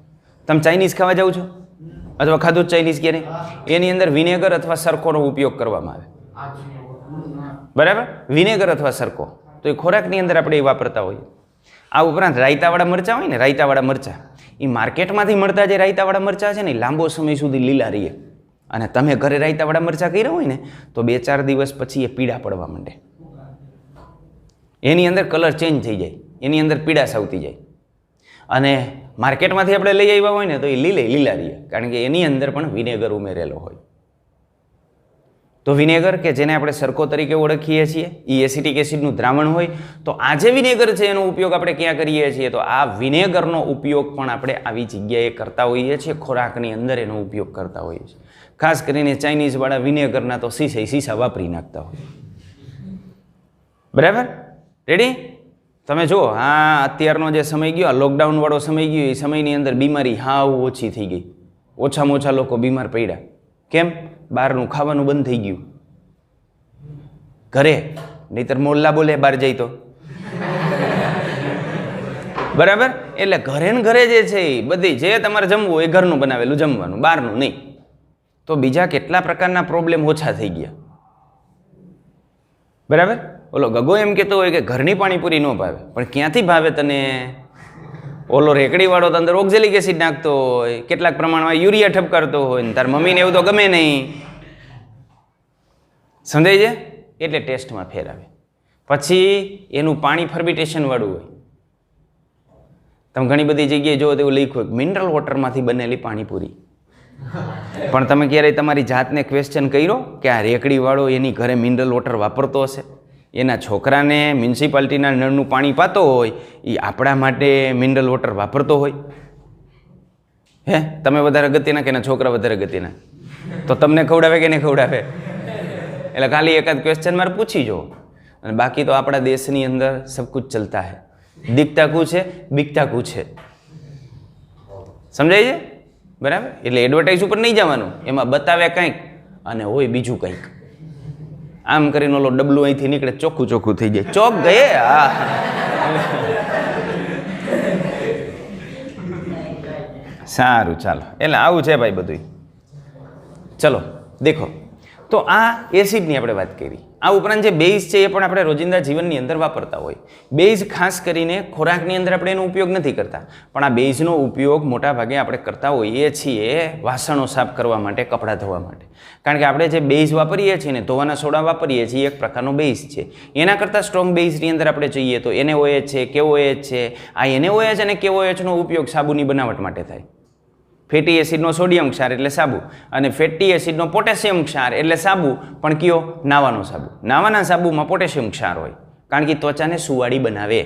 તમે ચાઇનીઝ ખાવા જાઓ છો અથવા ખાધું જ ચાઇનીઝ ક્યારે? એની અંદર વિનેગર અથવા સરકોનો ઉપયોગ કરવામાં આવે. બરાબર? વિનેગર અથવા સરકો તો એ ખોરાકની અંદર આપણે એ વાપરતા હોઈએ. આ ઉપરાંત રાયતાવાળા મરચાં હોય ને, રાયતાવાળા મરચાં, એ માર્કેટમાંથી મળતા જે રાયતાવાળા મરચાં છે ને એ લાંબો સમય સુધી લીલા રહીએ. અને તમે ઘરે રાયતાવાળા મરચાં કર્યા હોય ને તો 2-4 દિવસ પછી એ પીળા પડવા માંડે. એની અંદર કલર ચેન્જ થઈ જાય, એની અંદર પીળાશ આવતી જાય. અને માર્કેટમાંથી આપણે લઈ આવ્યા હોય ને તો એ લીલા રહીએ, કારણ કે એની અંદર પણ વિનેગર ઉમેરેલો હોય. તો વિનેગર કે જેને આપણે સરકો તરીકે ઓળખીએ છીએ એ એસિટિક એસિડનું દ્રાવણ હોય. તો આ જે વિનેગર છે એનો ઉપયોગ આપણે ક્યાં કરીએ છીએ? તો આ વિનેગરનો ઉપયોગ પણ આપણે આવી જગ્યાએ કરતા હોઈએ છીએ, ખોરાકની અંદર એનો ઉપયોગ કરતા હોઈએ છીએ. ખાસ કરીને ચાઇનીઝવાળા વિનેગરના તો સીસા વાપરી નાખતા હોય. બરાબર? રેડી? તમે જુઓ, હા અત્યારનો જે સમય ગયો, લોકડાઉનવાળો સમય ગયો, એ સમયની અંદર બીમારી હાવ ઓછી થઈ ગઈ. ઓછામાં ઓછા લોકો બીમાર પડ્યા. કેમ? બહારનું ખાવાનું બંધ થઈ ગયું. ઘરે, નહીતર મોલ્લા બોલે બહાર જાય તો. બરાબર? એટલે ઘરે ને ઘરે જે છે એ બધી જે તમારે જમવું એ ઘરનું બનાવેલું જમવાનું, બહારનું નહીં. તો બીજા કેટલા પ્રકારના પ્રોબ્લેમ ઓછા થઈ ગયા. બરાબર? ઓલો ગગો એમ કહેતો હોય કે ઘરની પાણીપુરી ન ભાવે, પણ ક્યાંથી ભાવે તને? ઓલો રેકડીવાળો તો અંદર ઓક્ઝેલિક એસિડ નાખતો હોય, કેટલાક પ્રમાણમાં યુરિયા ઠપકારતો હોય ને તાર મમ્મીને એવું તો ગમે નહીં. સમજાય છે? એટલે ટેસ્ટમાં ફેર આવે. પછી એનું પાણી ફર્મેન્ટેશનવાળું હોય. તમે ઘણી બધી જગ્યાએ જો તેવું લખ્યું હોય મિનરલ વોટરમાંથી બનેલી પાણીપુરી. પણ તમે ક્યારેય તમારી જાતને ક્વેશ્ચન કર્યો કે આ રેકડીવાળો એની ઘરે મિનરલ વોટર વાપરતો હશે? એના છોકરાને મ્યુનિસિપાલિટીના નળનું પાણી પાતો હોય એ આપણા માટે મિનરલ વોટર વાપરતો હોય? હે? તમે વધારે અગત્યના કે એના છોકરા વધારે અગત્યના? તો તમને ખવડાવે કે નહીં ખવડાવે? એટલે ખાલી એકાદ ક્વેશ્ચન મારે પૂછી જો. અને બાકી તો આપણા દેશની અંદર સબ કુછ ચલતા હૈ. દીખતા કુછ છે, બીકતા કુછ છે. સમજાય છે? બરાબર? એટલે એડવર્ટાઇઝ ઉપર નહીં જવાનું, એમાં બતાવે કંઈક અને હોય બીજું કંઈક. આમ કરીને ઓલો ડબલું અહીંથી નીકળે ચોખ્ખું ચોખ્ખું થઈ જાય. ચોક ગયે. હા, સારું, ચાલો. એટલે આવું છે ભાઈ બધું. ચલો દેખો, તો આ એસિડની આપણે વાત કરી. આ ઉપરાંત જે બેઝ છે એ પણ આપણે રોજિંદા જીવનની અંદર વાપરતા હોય. બેઝ ખાસ કરીને ખોરાકની અંદર આપણે એનો ઉપયોગ નથી કરતા, પણ આ બેઝનો ઉપયોગ મોટા ભાગે આપણે કરતા હોઈએ છીએ વાસણો સાફ કરવા માટે, કપડાં ધોવા માટે. કારણ કે આપણે જે બેઝ વાપરીએ છીએ ને, ધોવાના સોડા વાપરીએ છીએ, એક પ્રકારનો બેઝ છે. એના કરતાં સ્ટ્રોંગ બેઝની અંદર આપણે જોઈએ તો NaOH છે, KOH છે. આ NaOH અને KOHનો ઉપયોગ સાબુની બનાવટ માટે થાય. ફેટી એસિડનો સોડિયમ ક્ષાર એટલે સાબુ, અને ફેટી એસિડનો પોટેશિયમ ક્ષાર એટલે સાબુ. પણ કયો? નાવાનો સાબુ. નાવાના સાબુમાં પોટેશિયમ ક્ષાર હોય, કારણ કે ત્વચાને સુવાળી બનાવે.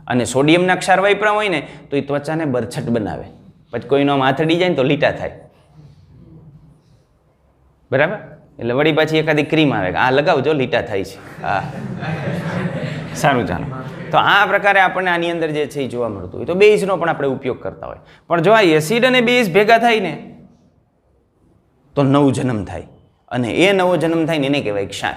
અને સોડિયમના ક્ષાર વાપરા હોય ને તો એ ત્વચાને બરછટ બનાવે. પછી કોઈનો હાથ અડી જાય ને તો લીટા થાય. બરાબર. એટલે વળી પાછી એકાદી ક્રીમ આવે કે આ લગાવજો લીટા થાય છે. હા સારું ચાલો. તો આ પ્રકારે આપણને આની અંદર જે છે એ જોવા મળતું હોય. તો બેઝનો પણ આપણે ઉપયોગ કરતા હોય. પણ જો આ એસિડ અને બેઝ ભેગા થાય ને તો નવો જન્મ થાય, અને એ નવો જન્મ થાય ને એને કહેવાય ક્ષાર,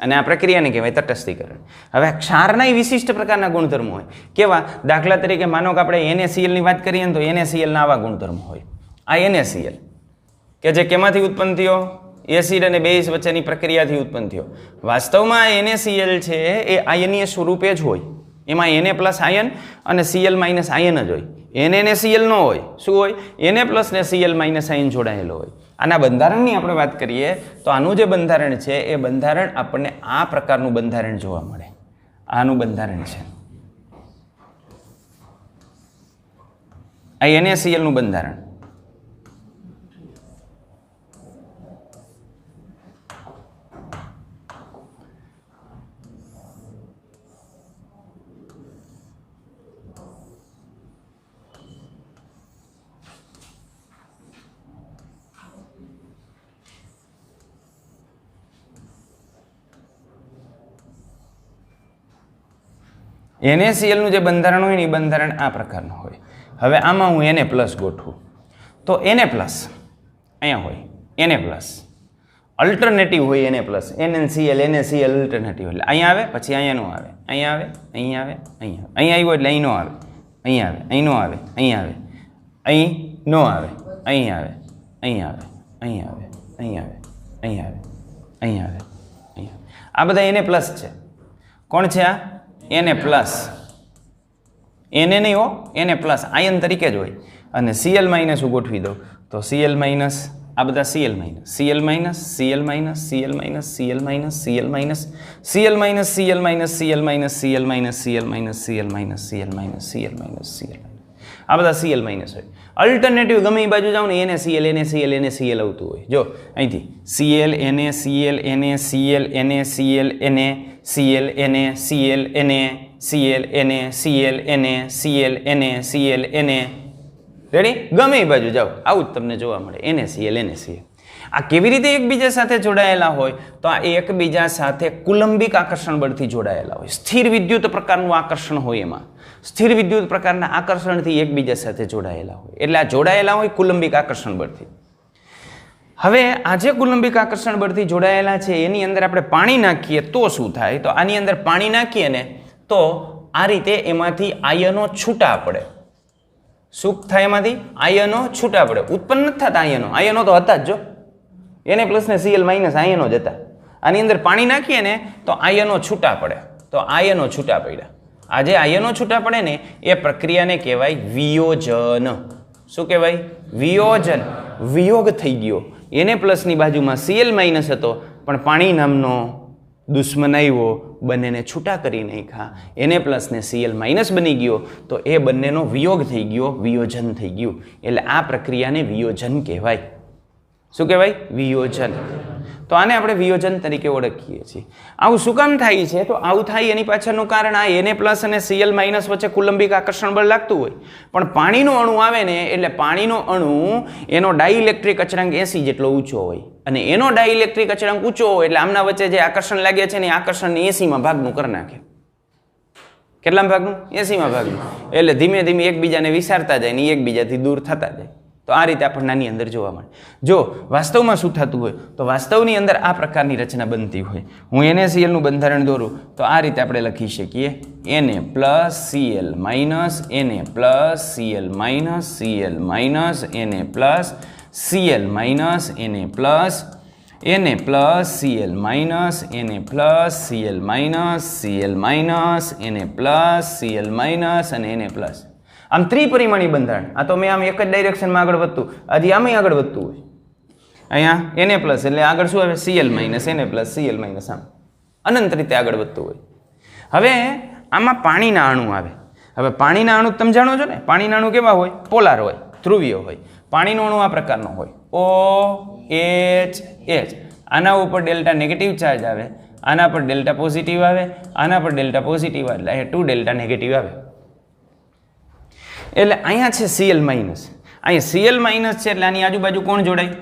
અને આ પ્રક્રિયાને કહેવાય તટસ્થીકરણ. હવે ક્ષારના વિશિષ્ટ પ્રકારના ગુણધર્મો હોય. કેવા? દાખલા તરીકે માનો કે આપણે NaCl ની વાત કરીએ ને તો NaCl ના આવા ગુણધર્મો હોય. આ NaCl કે જે કેમાંથી ઉત્પન્ન થયો? એસિડ અને બેઝ વચ્ચેની પ્રક્રિયાથી ઉત્પન્ન થયો. વાસ્તવમાં NaCl છે એ આયનીય સ્વરૂપે જ હોય. એમાં Na પ્લસ આયન અને Cl માઇનસ આયન જ હોય. NaCl નો હોય. શું હોય? Na પ્લસ ને Cl માઇનસ આયન જોડાયેલો હોય. આના બંધારણની આપણે વાત કરીએ તો આનું જે બંધારણ છે એ બંધારણ આપણને આ પ્રકારનું બંધારણ જોવા મળે. આનું બંધારણ છે આ NaCl નું બંધારણ. NaCl નું જે બંધારણ હોય ને એ બંધારણ આ પ્રકારનું હોય. હવે આમાં હું Na પ્લસ ગોઠવું તો Na પ્લસ અહીંયા હોય, Na પ્લસ અલ્ટરનેટિવ હોય, Na પ્લસ NaCl અલ્ટરનેટિવ એટલે અહીંયા આવે, પછી અહીંયા નો આવે, અહીંયા આવે, અહીંયા આવે, અહીંયા આવ્યો એટલે અહીં નો આવે, અહીંયા આવે, અહીં નો આવે, અહીંયા આવે, અહીં નો આવે, અહીં આવે, અહીં આવે, અહીં આવે, અહીં આવે, અહીં આવે, અહીં આવે, અહીં આ બધા Na પ્લસ છે. કોણ છે આ? Na plus. Na નહીં હો, Na પ્લસ આયન તરીકે જ હોય. અને Cl માઇનસ હું ગોઠવી દઉં તો Cl માઇનસ, આ બધા Cl minus, Cl minus, Cl minus, Cl minus, Cl minus, Cl minus, Cl minus, Cl minus, Cl minus, Cl minus, Cl minus, Cl minus, Cl minus, Cl minus, Cl આ બધા Cl માઇનસ હોય. અલ્ટરનેટિવ ગમે એ બાજુ જાઓ ને NaCl NaCl NaCl આવતું હોય. જો અહીંથી Cl NaCl NaCl NaCl NaCl NaCl NaCl NaCl NaCl NaCl Na ready? ગમે એ બાજુ જાઓ આવું જ તમને જોવા મળે. NaCl NaCl આ કેવી રીતે એકબીજા સાથે જોડાયેલા હોય? તો આ એકબીજા સાથે કુલંબિક આકર્ષણ બળથી જોડાયેલા હોય. સ્થિર વિદ્યુત પ્રકારનું આકર્ષણ હોય. એમાં સ્થિર વિદ્યુત પ્રકારના આકર્ષણથી એકબીજા સાથે જોડાયેલા હોય. એટલે આ જોડાયેલા હોય કુલંબિક આકર્ષણ બળથી. હવે આ જે કુલંબિક આકર્ષણ બળથી જોડાયેલા છે એની અંદર આપણે પાણી નાખીએ તો શું થાય? તો આની અંદર પાણી નાખીએ ને તો આ રીતે એમાંથી આયનો છૂટા પડે. શું થાય? એમાંથી આયનો છૂટા પડે. ઉત્પન્ન નથી થતા આયનો. આયનો તો હતા જ. જો Na પ્લસ ને Cl માઇનસ આયનો જ હતા. આની અંદર પાણી નાખીએ ને તો આયનો છૂટા પડે. તો આયનો છૂટા પડ્યા. આ જે આયનો છૂટા પડે ને એ પ્રક્રિયાને કહેવાય વિયોજન. શું કહેવાય? વિયોજન. વિયોગ થઈ ગયો. Na પ્લસની બાજુમાં Cl માઇનસ હતો પણ પાણી નામનો દુશ્મન આવ્યો, બંનેને છૂટા કરી નાખ્યા. Na પ્લસ ને Cl માઇનસ બની ગયો તો એ બંનેનો વિયોગ થઈ ગયો, વિયોજન થઈ ગયું. એટલે આ પ્રક્રિયાને વિયોજન કહેવાય. શું કહેવાય? વિયોજન. તો આને આપણે વિયોજન તરીકે ઓળખીએ છીએ. આવું શું કામ થાય છે? તો આવું થાય એની પાછળનું કારણ આ Na પ્લસ અને Cl માઇનસ વચ્ચે કુલંબિક આકર્ષણ બળ લાગતું હોય. પણ પાણીનો અણુ આવે ને એટલે પાણીનો અણુ એનો ડાઇલેક્ટ્રિક અચળાંક 80 જેટલો ઊંચો હોય. અને એનો ડાઇલેક્ટ્રિક અચળાંક ઊંચો હોય એટલે આમના વચ્ચે જે આકર્ષણ લાગે છે ને એ આકર્ષણને 80માં ભાગનું કરી નાખે. કેટલામાં ભાગનું? 80માં ભાગનું. એટલે ધીમે ધીમે એકબીજાને વિસારતા જાય ને એકબીજાથી દૂર થતા જાય. તો આ રીતે આપણને આની અંદર જોવા મળે. જો વાસ્તવમાં શું થતું હોય તો વાસ્તવની અંદર આ પ્રકારની રચના બનતી હોય. હું NaCl નું બંધારણ દોરું તો આ રીતે આપણે લખી શકીએ Na plus Cl minus, Na plus Cl minus, Cl minus, Na plus Cl minus, Na plus, Na plus Cl minus, Na plus Cl minus, Cl minus, Na plus Cl minus અને Na પ્લસ. આમ ત્રિપરિમાણીય બંધારણ. આ તો મેં આમ એક જ ડાયરેક્શનમાં આગળ વધતું, હજી આમ આગળ વધતું હોય. અહીંયા Na પ્લસ એટલે આગળ શું આવે? Cl minus, Na plus, Cl minus, આમ અનંત રીતે આગળ વધતું હોય. હવે આમાં પાણીના અણુ આવે. હવે પાણીના અણુ તમે જાણો છો ને, પાણીના અણુ કેવા હોય? પોલાર હોય, ધ્રુવીય હોય. પાણીનો અણુ આ પ્રકારનો હોય, OH. આના ઉપર ડેલ્ટા નેગેટિવ ચાર્જ આવે, આના પર ડેલ્ટા પોઝિટિવ આવે, આના પર ડેલ્ટા પોઝિટિવ આવે, એટલે અહીંયા 2 ડેલ્ટા નેગેટિવ આવે. એટલે અહીંયા છે Cl માઇનસ, અહીંયા Cl માઇનસ છે એટલે આની આજુબાજુ કોણ જોડાય?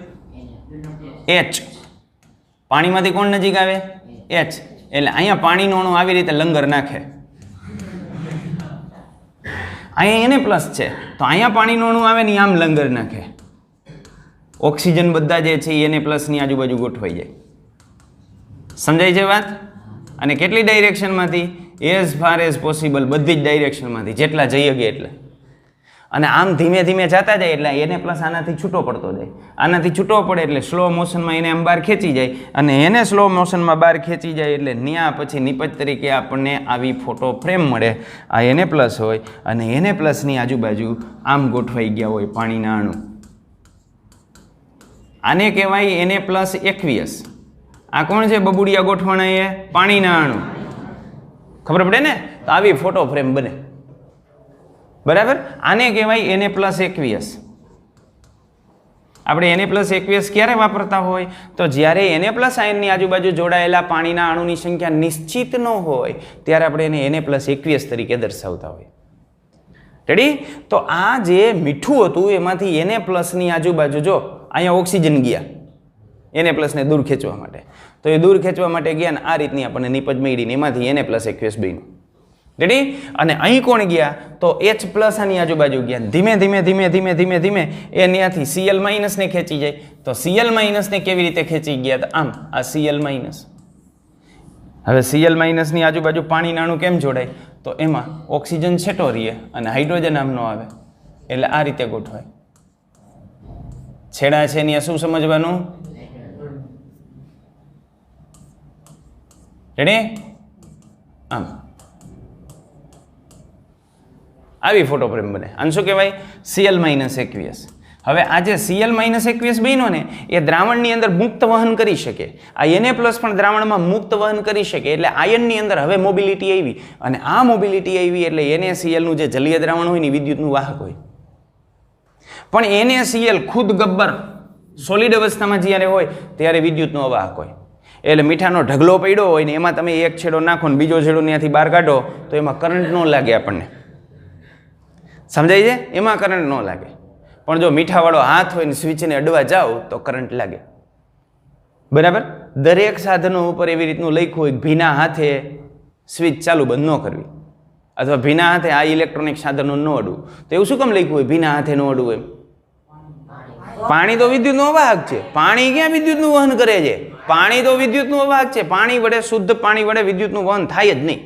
H. પાણીમાંથી કોણ નજીક આવે? H. એટલે અહીંયા પાણીનું અણુ આવી રીતે લંગર નાખે. અહીંયા Na પ્લસ છે તો અહીંયા પાણીનું અણુ આવે ને આમ લંગર નાખે. ઓક્સિજન બધા જે છે એ Na પ્લસની આજુબાજુ ગોઠવાઈ જાય. સમજાય છે વાત? અને કેટલી ડાયરેક્શનમાંથી? એઝ ફાર એઝ પોસિબલ, બધી જ ડાયરેક્શનમાંથી, જેટલા જઈ શકે એટલે. અને આમ ધીમે ધીમે જતા જાય એટલે Na પ્લસ આનાથી છૂટો પડતો જાય. આનાથી છૂટો પડે એટલે સ્લો મોશનમાં એને આમ બહાર ખેંચી જાય, અને એને સ્લો મોશનમાં બહાર ખેંચી જાય એટલે ન્યા પછી નિપજ તરીકે આપણને આવી ફોટો ફ્રેમ મળે. આ Na પ્લસ હોય અને Na પ્લસની આજુબાજુ આમ ગોઠવાઈ ગયા હોય પાણીના અણુ. આને કહેવાય Na પ્લસ એકવીયસ. આ કોણ છે બબુડિયા ગોઠવાણા? એ પાણીના અણુ. ખબર પડે ને? તો આવી ફોટો ફ્રેમ બને. બરાબર? આને કહેવાય Na પ્લસ એકવીયસ. આપણે Na પ્લસ એકવીયસ ક્યારે વાપરતા હોય? તો જ્યારે Na પ્લસ આયનની આજુબાજુ જોડાયેલા પાણીના અણુની સંખ્યા નિશ્ચિત ન હોય ત્યારે આપણે એને Na પ્લસ એકવીયસ તરીકે દર્શાવતા હોય. રેડી? તો આ જે મીઠું હતું એમાંથી Na પ્લસની આજુબાજુ જો અહીંયા ઓક્સિજન ગયા Na પ્લસને દૂર ખેંચવા માટે, તો એ દૂર ખેંચવા માટે ગયા ને આ રીતની આપણને નિપજ મળીને એમાંથી Na પ્લસ એકવીયસ બન્યું. રેડી? અને અહીં કોણ ગયા? તો H પ્લસ આની આજુબાજુ ગયા. ધીમે ધીમે ધીમે ધીમે ધીમે ધીમે એ ત્યાંથી Cl માઇનસને ખેંચી જાય. તો Cl માઇનસને કેવી રીતે ખેંચી ગયા? તો આમ આ Cl માઇનસ. હવે Cl માઇનસની આજુબાજુ પાણીના અણુ કેમ જોડાય? તો એમાં ઓક્સિજન છેટો રહીએ અને હાઇડ્રોજન આમનો આવે એટલે આ રીતે ગોઠવાય. છેડા છે ત્યાં શું સમજવાનું? રેડી? આમ આવી ફોટો ફ્રેમ બને. આને શું કહેવાય? Cl minus aqueous. હવે આ જે Cl માઇનસ એકવીયસ બન્યો ને એ દ્રાવણની અંદર મુક્ત વહન કરી શકે. આ Na પ્લસ પણ દ્રાવણમાં મુક્ત વહન કરી શકે. એટલે આયનની અંદર હવે મોબિલિટી આવી, અને આ મોબિલિટી આવી એટલે NaClનું જે જલીય દ્રાવણ હોય ને વિદ્યુતનું વાહક હોય. પણ NaCl ખુદ ગબ્બર સોલિડ અવસ્થામાં જ્યારે હોય ત્યારે વિદ્યુતનો અવાહક હોય. એટલે મીઠાનો ઢગલો પડ્યો હોય ને એમાં તમે એક છેડો નાખો ને બીજો છેડો ત્યાંથી બહાર કાઢો તો એમાં કરંટ ન લાગે આપણને. સમજાય છે? એમાં કરંટ ન લાગે. પણ જો મીઠાવાળો હાથ હોય ને સ્વિચને અડવા જાઓ તો કરંટ લાગે. બરાબર? દરેક સાધનો ઉપર એવી રીતનું લખ્યું હોય કે ભીના હાથે સ્વિચ ચાલુ બંધ ન કરવી, અથવા ભીના હાથે આ ઇલેક્ટ્રોનિક સાધનો ન અડવું. તો એવું શું કામ લખ્યું હોય ભીના હાથે ન અડવું એમ? પાણી તો વિદ્યુતનો અવાહક છે. પાણી ક્યાં વિદ્યુતનું વહન કરે છે? પાણી તો વિદ્યુતનું અવાહક છે. પાણી વડે, શુદ્ધ પાણી વડે વિદ્યુતનું વહન થાય જ નહીં.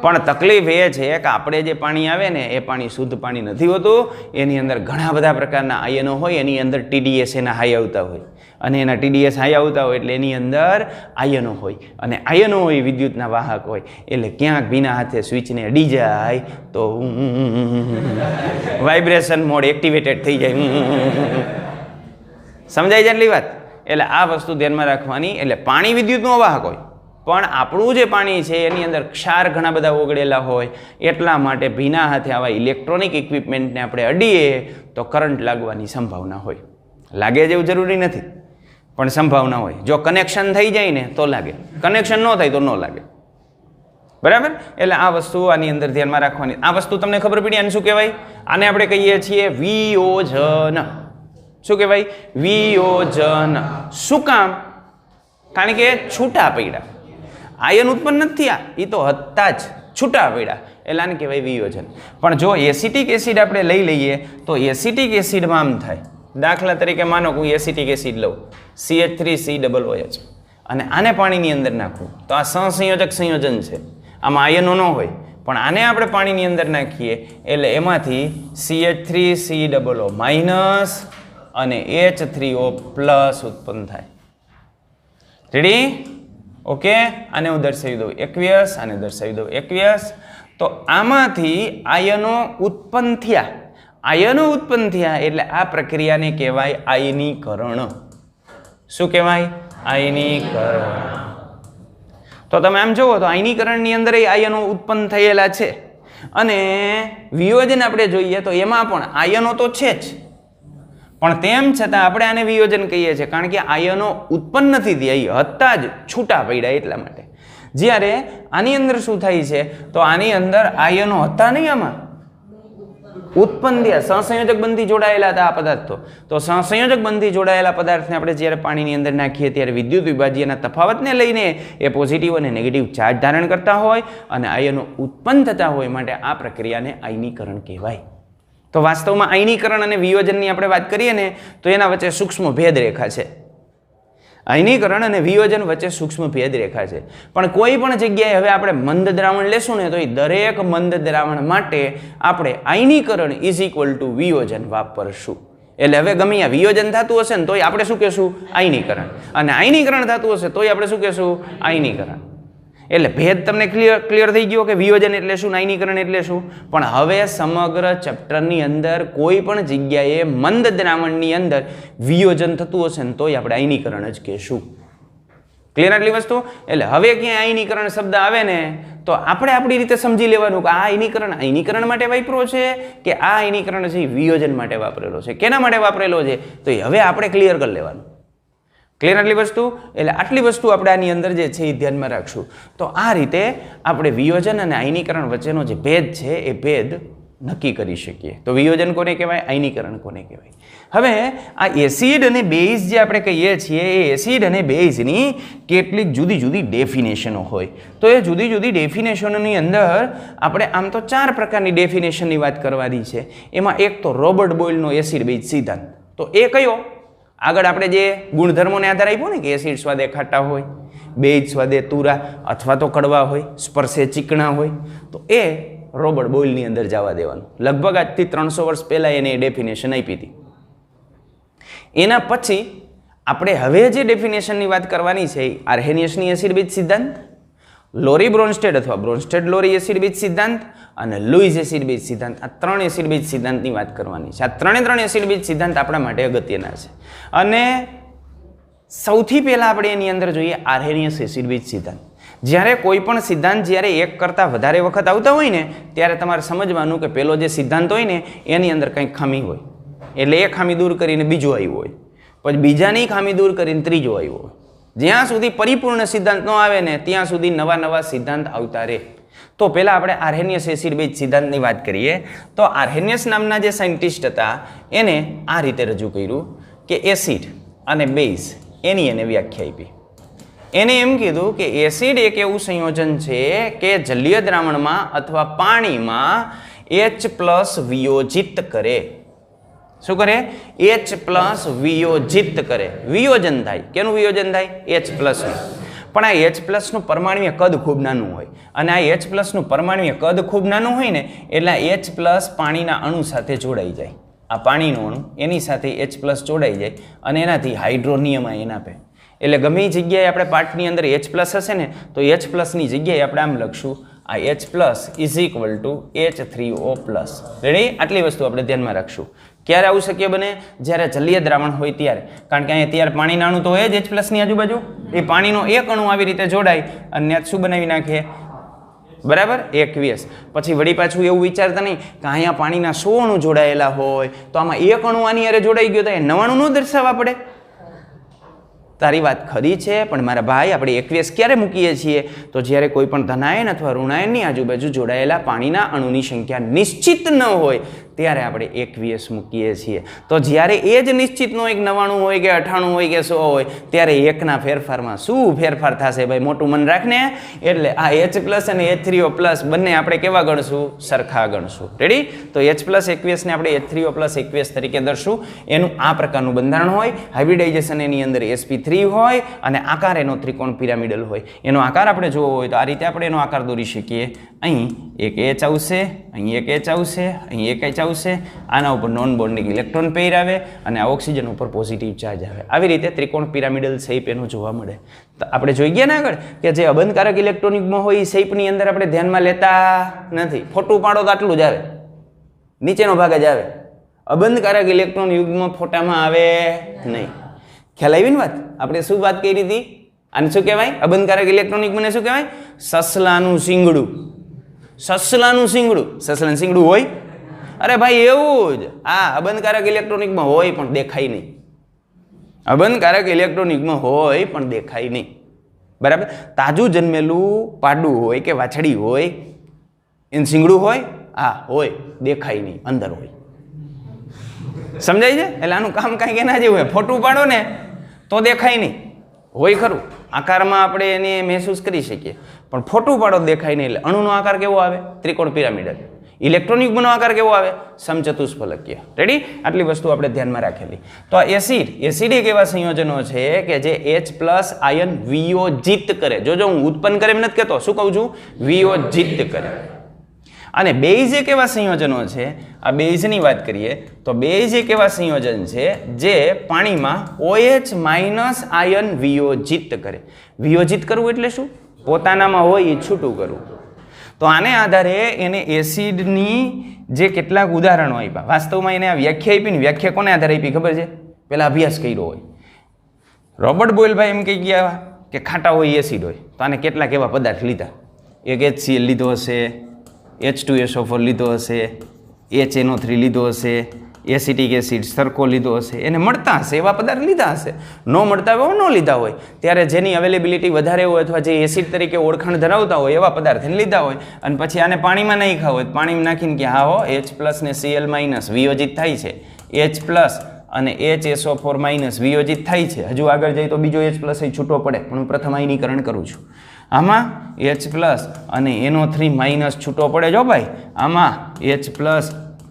પણ તકલીફ એ છે કે આપણે જે પાણી આવે ને એ પાણી શુદ્ધ પાણી નથી હોતું. એની અંદર ઘણા બધા પ્રકારના આયનો હોય. એની અંદર TDS એના હાઈ આવતા હોય, અને એના TDS હાઈ આવતા હોય એટલે એની અંદર આયનો હોય, અને આયનો હોય વિદ્યુતના વાહક હોય. એટલે ક્યાંક ભીના હાથે સ્વિચને અડી જાય તો વાઇબ્રેશન મોડ એક્ટિવેટેડ થઈ જાય. સમજાય છે એટલી વાત? એટલે આ વસ્તુ ધ્યાનમાં રાખવાની. એટલે પાણી વિદ્યુતનું વાહક હોય, પણ આપણું જે પાણી છે એની અંદર ક્ષાર ઘણા બધા ઓગળેલા હોય. એટલા માટે ભીના હાથે આવા ઇલેક્ટ્રોનિક ઇક્વિપમેન્ટને આપણે અડીએ તો કરંટ લાગવાની સંભાવના હોય. લાગે જેવું જરૂરી નથી, પણ સંભાવના હોય. જો કનેક્શન થઈ જાય ને તો લાગે, કનેક્શન ન થાય તો ન લાગે. બરાબર? એટલે આ વસ્તુ આની અંદર ધ્યાનમાં રાખવાની. આ વસ્તુ તમને ખબર પડી આને શું કહેવાય? આને આપણે કહીએ છીએ વિયોજન. શું કહેવાય? વિયોજન. શું કામ? કારણ કે છૂટા પડ્યા. આયન ઉત્પન્ન નથી થયા, એ તો હતા જ, છૂટા પડ્યા. એટલે આને કહેવાય વિયોજન. પણ જો એસિટિક એસિડ આપણે લઈ લઈએ તો એસિટિક એસિડમાં આમ થાય. દાખલા તરીકે માનો કે હું એસિટિક એસિડ લઉં, CH3COOH, અને આને પાણીની અંદર નાખું તો આ સહસંયોજક સંયોજન છે. આમાં આયનો ન હોય, પણ આને આપણે પાણીની અંદર નાખીએ એટલે એમાંથી CH3COO માઇનસ અને H3O પ્લસ ઉત્પન્ન થાય. રેડી? ઓકે? આને હું દર્શાવી દઉં એકવીયસ, આને દર્શાવી દઉં એકવીયસ. તો આમાંથી આયનો ઉત્પન્ન થયા. આયનો ઉત્પન્ન થયા એટલે આ પ્રક્રિયાને કહેવાય આયનીકરણ. શું કહેવાય? આયનીકરણ. તો તમે આમ જુઓ તો આયનીકરણની અંદર આયનો ઉત્પન્ન થયેલા છે, અને વિયોજન આપણે જોઈએ તો એમાં પણ આયનો તો છે જ, પણ તેમ છતાં આપણે આને વિયોજન કહીએ છીએ કારણ કે આયનો ઉત્પન્ન નથી થયા, હતા જ, છૂટા પડ્યા એટલા માટે. જ્યારે આની અંદર શું થાય છે તો આની અંદર આયનો હતા નહીં, આમાં ઉત્પન્ન થયા, સહસંયોજક બંધથી જોડાયેલા હતા આ પદાર્થો. તો સહસંયોજક બંધથી જોડાયેલા પદાર્થને આપણે જ્યારે પાણીની અંદર નાખીએ ત્યારે વિદ્યુત વિભાજ્યના તફાવતને લઈને એ પોઝિટિવ અને નેગેટિવ ચાર્જ ધારણ કરતા હોય અને આયનો ઉત્પન્ન થતા હોય, માટે આ પ્રક્રિયાને આયનીકરણ કહેવાય. તો વાસ્તવમાં આયનીકરણ અને વિયોજનની આપણે વાત કરીએ ને તો એના વચ્ચે સૂક્ષ્મ ભેદ રેખા છે. આયનીકરણ અને વિયોજન વચ્ચે સૂક્ષ્મ ભેદ રેખા છે. પણ કોઈ પણ જગ્યાએ હવે આપણે મંદ દ્રાવણ લેશું ને તો એ દરેક મંદ દ્રાવણ માટે આપણે આયનીકરણ ઇઝ ઇક્વલ ટુ વિયોજન વાપરશું. એટલે હવે ગમે આ વિયોજન થતું હશે ને તોય આપણે શું કહેશું? આયનીકરણ. અને આયનીકરણ થતું હશે તોય આપણે શું કહેશું? આયનીકરણ. એટલે ભેદ તમને ક્લિયર થઈ ગયો કે વિયોજન એટલે શું, આયનીકરણ એટલે શું. પણ હવે સમગ્ર ચેપ્ટરની અંદર કોઈ પણ જગ્યાએ મંદ દ્રાવણની અંદર વિયોજન થતું હશે ને તોય આપણે આયનીકરણ જ કહેશું. ક્લિયર આટલી વસ્તુ? એટલે હવે ક્યાંય આયનીકરણ શબ્દ આવે ને તો આપણે આપણી રીતે સમજી લેવાનું કે આ આયનીકરણ માટે વાપરો છે કે આ આયનીકરણ છે વિયોજન માટે વાપરેલો છે, કેના માટે વાપરેલો છે, તો હવે આપણે ક્લિયર કરી લેવાનું. ક્લિયર આટલી વસ્તુ? એટલે આટલી વસ્તુ આપણે આની અંદર જે છે એ ધ્યાનમાં રાખશું. તો આ રીતે આપણે વિયોજન અને આયનીકરણ વચ્ચેનો જે ભેદ છે એ ભેદ નક્કી કરી શકીએ. તો વિયોજન કોને કહેવાય? આયનીકરણ કોને કહેવાય? હવે આ એસિડ અને બેઝ જે આપણે કહીએ છીએ એ એસિડ અને બેઝની કેટલીક જુદી જુદી ડેફિનેશનો હોય. તો એ જુદી જુદી ડેફિનેશનોની અંદર આપણે આમ તો 4 પ્રકારની ડેફિનેશનની વાત કરવાની છે. એમાં એક તો રોબર્ટ બોયલનો એસિડ બેઝ સિદ્ધાંત. તો એ કયો? આગળ આપણે જે ગુણધર્મોને આધાર આપ્યો ને કે એસિડ સ્વાદે ખાટા હોય, બેઝ સ્વાદે તુરા અથવા તો કડવા હોય, સ્પર્શે ચીકણા હોય, તો એ રોબર્ટ બોયલની અંદર જવા દેવાનું. લગભગ આજથી 300 વર્ષ પહેલાં એને એ ડેફિનેશન આપી હતી. એના પછી આપણે હવે જે ડેફિનેશનની વાત કરવાની છે આર્હેનિયસની એસિડ બેઝ સિદ્ધાંત, લોરી બ્રોન્સ્ટેડ અથવા બ્રોન્સ્ટેડ લોરી એસિડ બેઝ સિદ્ધાંત અને લુઈસ એસિડ બેઝ સિદ્ધાંત, આ 3 એસિડ બેઝ સિદ્ધાંતની વાત કરવાની છે. આ 3 એસિડ બેઝ સિદ્ધાંત આપણા માટે અગત્યના છે. અને સૌથી પહેલાં આપણે એની અંદર જોઈએ આર્હેનિયસ એસિડ બેઝ સિદ્ધાંત. જ્યારે કોઈ પણ સિદ્ધાંત જ્યારે એક કરતાં વધારે વખત આવતા હોય ને ત્યારે તમારે સમજવાનું કે પેલો જે સિદ્ધાંત હોય ને એની અંદર કંઈક ખામી હોય, એટલે એ ખામી દૂર કરીને બીજો આવ્યો હોય, પછી બીજાની ખામી દૂર કરીને ત્રીજો આવ્યો હોય. જ્યાં સુધી પરિપૂર્ણ સિદ્ધાંત ન આવે ને ત્યાં સુધી નવા નવા સિદ્ધાંત આવતા રહે. તો પહેલાં આપણે આર્હેનિયસ એસિડ બેઝ સિદ્ધાંતની વાત કરીએ તો આર્હેનિયસ નામના જે સાયન્ટિસ્ટ હતા એને આ રીતે રજૂ કર્યું કે એસિડ અને બેઝ એની એને વ્યાખ્યા આપી. એને એમ કીધું કે એસિડ એક એવું સંયોજન છે કે જલીય દ્રાવણમાં અથવા પાણીમાં H+ વિયોજિત કરે. શું કરે? H+ વિયોજિત કરે. વિયોજન થાય. કેનું વિયોજન થાય? H+નું. પણ આ H+નું પરમાણુય કદ ખૂબ નાનું હોય અને આ H+નું પરમાણુય કદ ખૂબ નાનું હોય ને એટલે H+ પાણીના અણુ સાથે જોડાઈ જાય. આ પાણીનો અણુ એની સાથે H+ જોડાઈ જાય અને એનાથી હાઇડ્રોનિયમ આયન આપે. એટલે ગમે એ જગ્યાએ આપણે પાર્ટની અંદર H+ હશે ને તો H+ની જગ્યાએ આપણે આમ લખશું આ H+ is equal to H3O+. Ready? આટલી વસ્તુ આપણે ધ્યાનમાં રાખશું. ક્યારે આવું શક્ય બને? જ્યારે જલીય દ્રાવણ હોય ત્યારે. કારણ કે અહીંયા ત્યારે પાણીના અણુ તો હોય જ H+ની આજુબાજુ. એ પાણીનો એક અણુ આવી રીતે જોડાય અને ત્યાં શું બનાવી નાખે? બરાબર? એકવીસ. પછી વળી પાછું એવું વિચારતા નહીં કે અહીંયા પાણીના 100 અણુ જોડાયેલા હોય તો આમાં એક અણુ આની અરે જોડાઈ ગયો તો એ 99 ન દર્શાવવા પડે. તારી વાત ખરી છે, પણ મારા ભાઈ આપણે 21 ક્યારે મૂકીએ છીએ? તો જ્યારે કોઈ પણ ધનાયન અથવા ઋણાયનની આજુબાજુ જોડાયેલા પાણીના અણુની સંખ્યા નિશ્ચિત ન હોય ત્યારે આપણે 21 મૂકીએ છીએ. તો જ્યારે એ જ નિશ્ચિતનો એક 99 હોય કે 98 હોય કે 100 હોય ત્યારે એકના ફેરફારમાં શું ફેરફાર થશે ભાઈ? મોટું મન રાખને. એટલે આ H+ અને H3O+ બંને આપણે કેવા ગણશું? સરખા ગણશું. રેડી? તો H+21 ને આપણે H3O+21 તરીકે દર્શું. એનું આ પ્રકારનું બંધારણ હોય. હાઇબ્રિડાઇઝેશન એની અંદર sp3 હોય અને આકાર એનો ત્રિકોણ પિરામિડલ હોય. એનો આકાર આપણે જોવો હોય તો આ રીતે આપણે એનો આકાર દોરી શકીએ. અહીં એક H આવશે, અહીં એક H આવશે, અહીં એક H આવશે. આના ઉપર નોન બોન્ડિંગ ઇલેક્ટ્રોન પેર આવે અને આ ઓક્સિજન ઉપર પોઝિટિવ ચાર્જ આવે. આવી રીતે ત્રિકોણ પિરામિડલ શેપ એનો જોવા મળે. તો આપણે જોઈ ગયા ને આગળ કે જે અબંધકારક ઇલેક્ટ્રોનિકમાં હોય એ શેપની અંદર આપણે ધ્યાનમાં લેતા નથી. ફોટું પાડો તો આટલું જ આવે, નીચેનો ભાગ જ આવે. અબંધકારક ઇલેક્ટ્રોન યુગમાં ફોટામાં આવે નહીં. ખ્યાલ આવી ને વાત? આપણે શું વાત કરી હતી? આને શું કહેવાય? અબંધકારક ઇલેક્ટ્રોનિક મને શું કહેવાય? સસલાનું શીંગડું. સસલાનું શીંગડું. સસલાનું શીંગડું હોય? અરે ભાઈ એવું જ. આ અબંધકારક ઇલેક્ટ્રોનિકમાં હોય પણ દેખાય નહીં. અબંધકારક ઇલેક્ટ્રોનિકમાં હોય પણ દેખાય નહીં. બરાબર? તાજું જન્મેલું પાડું હોય કે વાછડી હોય એનું શીંગડું હોય? હા હોય, દેખાય નહીં, અંદર હોય. સમજાય છે? એટલે આનું કામ કાંઈક એના જેવું હોય. ફોટું પાડો ને તો દેખાય નહીં, હોય ખરું, આકારમાં આપણે એને મહેસૂસ કરી શકીએ, પણ ફોટું પાડો દેખાય નહીં. એટલે અણુનો આકાર કેવો આવે? ત્રિકોણ પિરામિડલ. ઇલેક્ટ્રોન યુગ્મનો આકાર કેવો આવે? સમચતુષ્ફલકીય. રેડી? આટલી વસ્તુ આપણે ધ્યાનમાં રાખેલી. તો આ એસિડ એક એવા સંયોજનો છે કે જે H+ આયન વિયોજિત કરે. જોજો હું ઉત્પન્ન કરે એમ નથી કહેતો, શું કહું છું? વિયોજિત કરે. અને બેઝ એક એવા સંયોજનો છે, આ બેઝની વાત કરીએ તો બેઝ એક એવા સંયોજન છે જે પાણીમાં OH- આયન વિયોજિત કરે. વિયોજિત કરવું એટલે શું? પોતાનામાં હોય એ છૂટું કરવું. તો આને આધારે એને એસિડની જે કેટલાક ઉદાહરણો આપ્યા. વાસ્તવમાં એને આ વ્યાખ્યા આપી ને, વ્યાખ્યા કોને આધારે આપી ખબર છે? પેલા અભ્યાસ કર્યો હોય. રોબર્ટ બોયલભાઈ એમ કહી ગયા કે ખાટા હોય એસિડ હોય, તો આને કેટલાક એવા પદાર્થ લીધા. એક HCl લીધો હશે, H2SO4 લીધો હશે, HNO3 લીધો હશે, એસિટિક એસિડ સરખો લીધો હશે, એને મળતા હશે એવા પદાર્થ લીધા હશે. ન મળતા હોય ન લીધા હોય, ત્યારે જેની અવેલેબિલિટી વધારે હોય અથવા જે એસિડ તરીકે ઓળખાણ ધરાવતા હોય એવા પદાર્થને લીધા હોય, અને પછી આને પાણીમાં નાખ્યા હોય, પાણીમાં નાખીને કે હા હો H+ ને Cl- વિયોજિત થાય છે, H+ અને HSO4- વિયોજિત થાય છે. હજુ આગળ જઈએ તો બીજો H+ અહીં છૂટો પડે, પણ હું પ્રથમ આયનીકરણ કરું છું. આમાં H+ અને NO3- છૂટો પડે. જો ભાઈ આમાં H+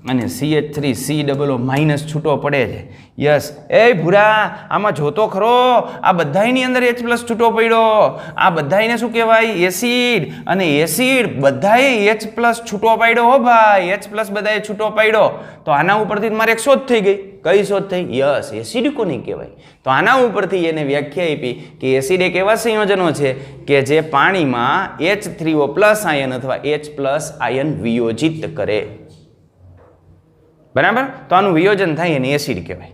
અને CH3COO- છૂટો પડે છે. યસ. એ ભૂરા, આમાં જોતો ખરો, આ બધાયની અંદર H+ છૂટો પડ્યો. આ બધાયને શું કહેવાય? એસિડ. અને એસિડ બધાએ H+ છૂટો પાડ્યો હો ભાઈ, H+ બધાએ છૂટો પાડ્યો. તો આના ઉપરથી મારે એક શોધ થઈ ગઈ. કઈ શોધ થઈ? યસ, એસિડ કોને કહેવાય? તો આના ઉપરથી એને વ્યાખ્યા આપી કે એસિડ એક એવા સંયોજનો છે કે જે પાણીમાં H3O+ આયન અથવા H+ આયન વિયોજિત કરે. બરાબર? તો આનું વિયોજન થાય એને એસિડ કહેવાય.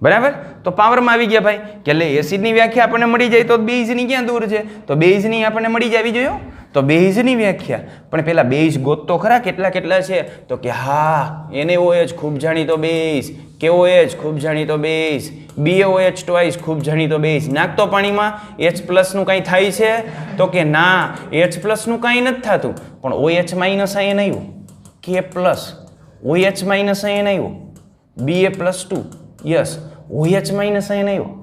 બરાબર? તો પાવરમાં આવી ગયા ભાઈ કે એટલે એસિડની વ્યાખ્યા આપણને મળી જાય તો બેઝની ક્યાં દૂર છે? તો બેઝની આપણને મળી જવી જોઈએ. તો બેઝની વ્યાખ્યા, પણ પેલા બેઝ ગોતતો ખરા કેટલા કેટલા છે? તો કે હા, NaOH ખૂબ જાણીતો બેઝ, KOH ખૂબ જાણીતો બેઝ, BaOH twice ખૂબ જાણીતો બેઝ. નાખતો પાણીમાં H+ નું કંઈ થાય છે? તો કે ના, H+ નું કંઈ નથી થતું, પણ OH- આયન આવ્યું, K+, OH- આયન આવ્યો, Ba+2, યસ, OH- આયન આવ્યો.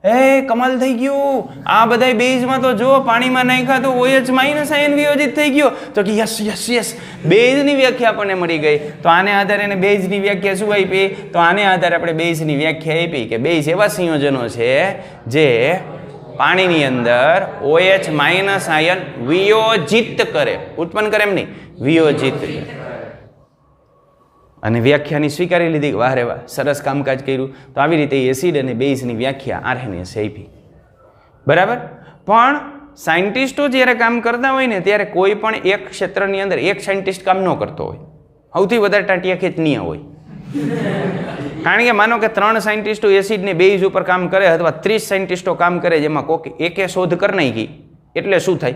એ કમાલ થઈ ગયું. આ બધા બેઝમાં તો જો પાણીમાં નાખ્યા તો OH- આયન વિયોજિત થઈ ગયો. તો કે યસ યસ યસ, બેઝની વ્યાખ્યા આપણને મળી ગઈ. તો આને આધારે એને બેઝની વ્યાખ્યા શું આપી? તો આને આધારે આપણે બેઝની વ્યાખ્યા આપી કે બેઝ એવા સંયોજનો છે જે પાણીની અંદર OH- આયન વિયોજિત કરે, ઉત્પન્ન કરે એમ નહીં, વિયોજિત કરે. અને વ્યાખ્યાની સ્વીકારી લીધી. વાહ રે વાહ, સરસ કામકાજ કર્યું. તો આવી રીતે એસિડ અને બેઝની વ્યાખ્યા આરએનએસે આપી. બરાબર? પણ સાયન્ટિસ્ટો જ્યારે કામ કરતા હોય ને ત્યારે કોઈ પણ એક ક્ષેત્રની અંદર એક સાયન્ટિસ્ટ કામ ન કરતો હોય, સૌથી વધારે ટાંટિયા ખેંચનીય હોય. કારણ કે માનો કે 3 સાયન્ટિસ્ટો એસિડ ને બેઝ ઉપર કામ કરે અથવા 30 સાયન્ટિસ્ટો કામ કરે, જેમાં કોઈક એકે શોધ કરી નાખી, એટલે શું થાય?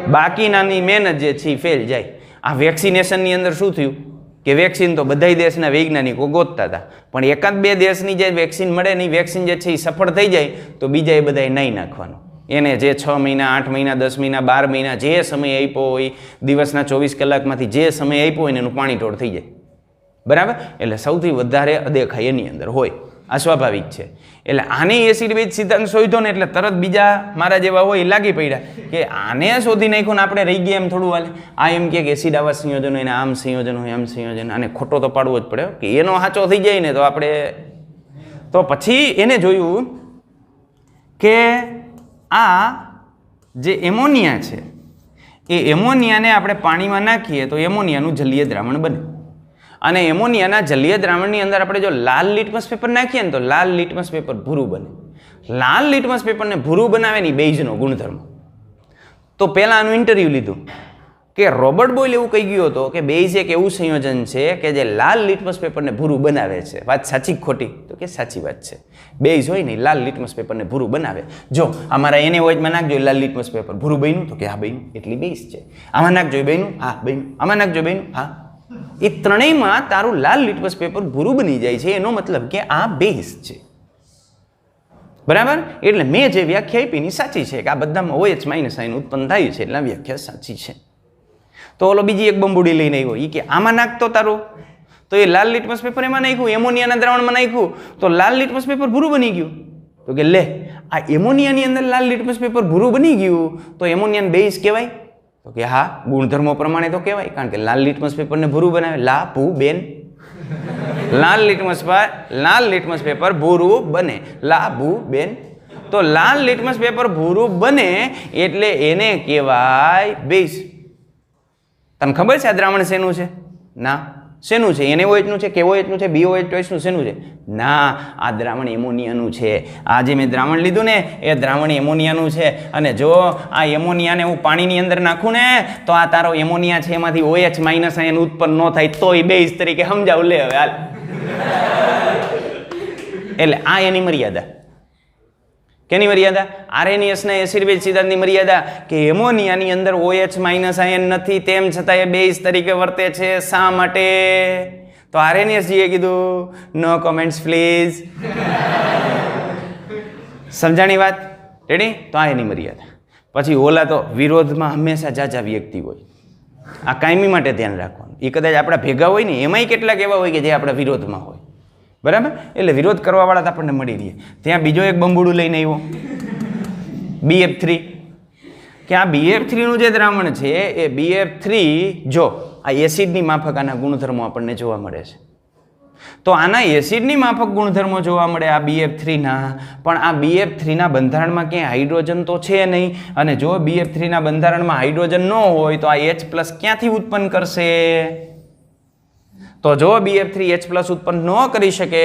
બાકીનાની મહેનત જે છે ફેલ જાય. આ વેક્સિનેશનની અંદર શું થયું કે વેક્સિન તો બધા દેશના વૈજ્ઞાનિકો ગોતતા હતા, પણ એકાદ બે દેશની જે વેક્સિન મળે ને વેક્સિન જે છે એ સફળ થઈ જાય તો બીજાએ બધાએ નહીં નાખવાનું. એને જે 6 મહિના 8 મહિના 10 મહિના 12 મહિના જે સમય આપ્યો હોય, દિવસના 24 કલાકમાંથી જે સમય આપ્યો હોય ને એનું પાણી ઢોળ થઈ જાય. બરાબર? એટલે સૌથી વધારે અદેખાઈ એની અંદર હોય. આ સ્વાભાવિક છે. એટલે આને એસિડ બેઝ સિદ્ધાંત શોધ્યો ને એટલે તરત બીજા મારા જેવા હોય લાગી પડ્યા કે આને શોધી નાખ્યો ને આપણે રહી ગયા એમ થોડું હાલે. આ એમ કે એસિડ આવા સંયોજનો એને આમ સંયોજન હોય આમ સંયોજન, આને ખોટો તો પાડવો જ પડે કે એનો સાચો થઈ જાય ને તો આપણે. તો પછી એને જોયું કે આ જે એમોનિયા છે એ એમોનિયાને આપણે પાણીમાં નાખીએ તો એમોનિયાનું જલીય દ્રાવણ બને. અને એમોનિયાના જલીય દ્રાવણની અંદર આપણે જો લાલ લિટમસ પેપર નાખીએ ને તો લાલ લિટમસ પેપર ભૂરું બને. લાલ લિટમસ પેપરને ભૂરું બનાવે ની બેઝનો ગુણધર્મ. તો પહેલાં આનું ઇન્ટરવ્યૂ લીધું કે રોબર્ટ બોyle એવું કહી ગયો હતો કે બેઝ એક એવું સંયોજન છે કે જે લાલ લિટમસ પેપરને ભૂરું બનાવે છે. વાત સાચી ખોટી? તો કે સાચી વાત છે. બેઝ હોય ને લાલ લિટમસ પેપરને ભૂરું બનાવે. જો અમારા એને વોઇજમાં નાખજો લાલ લિટમસ પેપર ભૂરું બન્યું તો કે હા બન્યું, એટલી બેઝ છે. આમાં નાખજો બન્યું, હા બન્યું. આમાં નાખજો બન્યું, હા. એ ત્રણેયમાં તારું લાલ લિટમસ પેપર ભૂરું બની જાય છે, એનો મતલબ કે આ બેઝ છે. બરાબર? એટલે મેં જે વ્યાખ્યા આપી એની સાચી છે કે આ બધામાં OH- આયન ઉત્પન્ન થાય છે એટલે વ્યાખ્યા સાચી છે. તો ઓલો બીજી એક બંબુડી લઈને આવ્યો, એ કે આમાં નાખતો તારું, તો એ લાલ લિટમસ પેપર એમાં નાખ્યું, એમોનિયાના દ્રાવણમાં નાખ્યું, તો લાલ લિટમસ પેપર ભૂરું બની ગયું. તો કે લે, આ એમોનિયાની અંદર લાલ લિટમસ પેપર ભૂરું બની ગયું તો એમોનિયાને બેઝ કહેવાય? તો કે હા, ગુણધર્મો પ્રમાણે તો કહેવાય, કારણ કે લાલ લિટમસ પેપરને ભૂરું બનાવે. લા ભૂ બેન, લાલ લિટમસ પેપર ભૂરું બને, લા ભૂ બેન. તો લાલ લિટમસ પેપર ભૂરું બને એટલે એને કહેવાય બેઝ. તને ખબર છે આ દ્રાવણ શેનું છે? ના. શેનું છે? NaOH નું છે, KOH નું છે, BOH નું શેનું છે? ના, આ દ્રાવણ એમોનિયાનું છે. આ જે મેં દ્રાવણ લીધું ને એ દ્રાવણ એમોનિયાનું છે. અને જો આ એમોનિયાને હું પાણીની અંદર નાખું ને તો આ તારો એમોનિયા છે એમાંથી OH માઇનસ આયન ઉત્પન્ન ન થાય તો એ બેઝ તરીકે સમજાવ. લે હવે હાલ. એટલે આ એની મર્યાદા. કેની મર્યાદા? આરએનએસના એસિડ બેઝ સિદ્ધાંતની મર્યાદા કે એમોનિયાની અંદર OH માઇનસ આયન નથી, તેમ છતાં એ બેઝ તરીકે વર્તે છે. શા માટે? તો આરએનએસજીએ કીધું નો કોમેન્ટ્સ પ્લીઝ. સમજાણી વાત? રેડી? તો આ એની મર્યાદા. પછી ઓલા તો વિરોધમાં હંમેશા જાજા વ્યક્તિ હોય. આ કાયમી માટે ધ્યાન રાખવાનું. એ કદાચ આપણા ભેગા હોય ને એમાંય કેટલાક એવા હોય કે જે આપણા વિરોધમાં હોય. બરાબર? એટલે વિરોધ કરવાવાળા તો આપણને મળી રહે. ત્યાં બીજો એક બંબુડું લઈને આવ્યો, BF3. કે આ BF3 નું જે દ્રાવણ છે એ BF3, જો આ એસિડની માફક આના ગુણધર્મો આપણને જોવા મળે છે. તો આના એસિડની માફક ગુણધર્મો જોવા મળે આ BF3 ના, પણ આ BF3 ના બંધારણમાં ક્યાંય હાઇડ્રોજન તો છે નહીં. અને જો BF3 ના બંધારણમાં હાઇડ્રોજન ન હોય તો આ H+ ક્યાંથી ઉત્પન્ન કરશે? તો જો BF3 H+ ઉત્પન્ન ન કરી શકે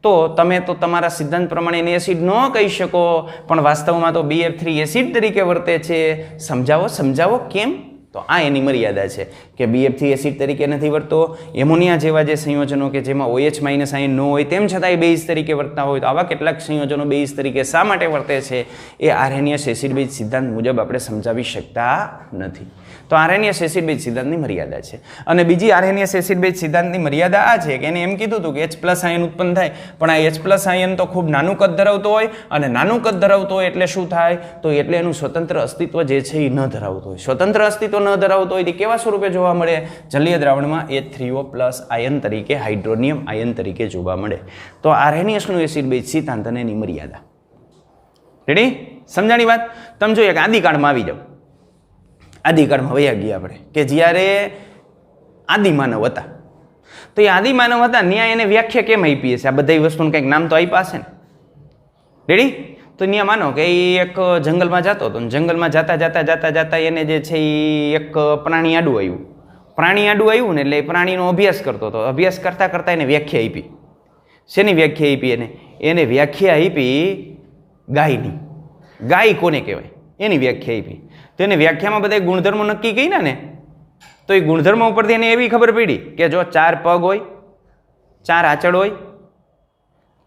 તો તમે તો તમારા સિદ્ધાંત પ્રમાણે એને એસિડ ન કહી શકો, પણ વાસ્તવમાં તો BF3 એસિડ તરીકે વર્તે છે. સમજાવો કેમ? તો આ એની મર્યાદા છે કે BF3 એસિડ તરીકે નથી વર્તો. એમોનિયા જેવા જે સંયોજનો કે જેમાં OH માઇનસ આયન ન હોય તેમ છતાં એ બેઝ તરીકે વર્તતા હોય, તો આવા કેટલાક સંયોજનો બેઝ તરીકે શા માટે વર્તે છે એ આરએનએસ એસિડ બેઝ સિદ્ધાંત મુજબ આપણે સમજાવી શકતા નથી. તો આરએનએસ એસિડ બેઝ સિદ્ધાંતની મર્યાદા છે. અને બીજી આરએનએસ એસિડ બેઝ સિદ્ધાંતની મર્યાદા આ છે કે એને એમ કીધું હતું કે H+ આયન ઉત્પન્ન થાય, પણ આ H+ આયન તો ખૂબ નાનું કદ ધરાવતો હોય, અને નાનું કદ ધરાવતો હોય એટલે શું થાય? તો એટલે એનું સ્વતંત્ર અસ્તિત્વ જે છે એ ન ધરાવતો હોય. સ્વતંત્ર અસ્તિત્વ ન ધરાવતો હોય તે કેવા સ્વરૂપે જોવા મળે? જલીય દ્રાવણમાં H3O+ આયન તરીકે, હાઇડ્રોનિયમ આયન તરીકે જોવા મળે. તો આરએનએસનું એસિડ બેઝ સિદ્ધાંત અને એની મર્યાદા. રેડી? સમજાણી વાત? તમે જોઈએ કે આદિકાળમાં આવી જાઓ. આદિકાળમાં વયા ગયા આપણે કે જ્યારે આદિમાનવ હતા, તો એ આદિમાનવ હતા ત્યાં એને વ્યાખ્યા કેમ આપી હશે? આ બધી વસ્તુનું કંઈક નામ તો આપ્યા હશે ને. રેડી? તો ત્યાં માનો કે એ એક જંગલમાં જતો હતો, જંગલમાં જતા એને જે છે એ એક પ્રાણી આડું આવ્યું. પ્રાણી આડું આવ્યું ને એટલે એ પ્રાણીનો અભ્યાસ કરતો હતો. અભ્યાસ કરતાં કરતાં એને વ્યાખ્યા આપી. શેની વ્યાખ્યા આપી? એને વ્યાખ્યા આપી ગાયની. ગાય કોને કહેવાય એની વ્યાખ્યા આપી. તો એને વ્યાખ્યામાં બધા ગુણધર્મો નક્કી કર્યા ને, તો એ ગુણધર્મો ઉપરથી એને એવી ખબર પડી કે જો 4 પગ હોય, 4 આંચળ હોય,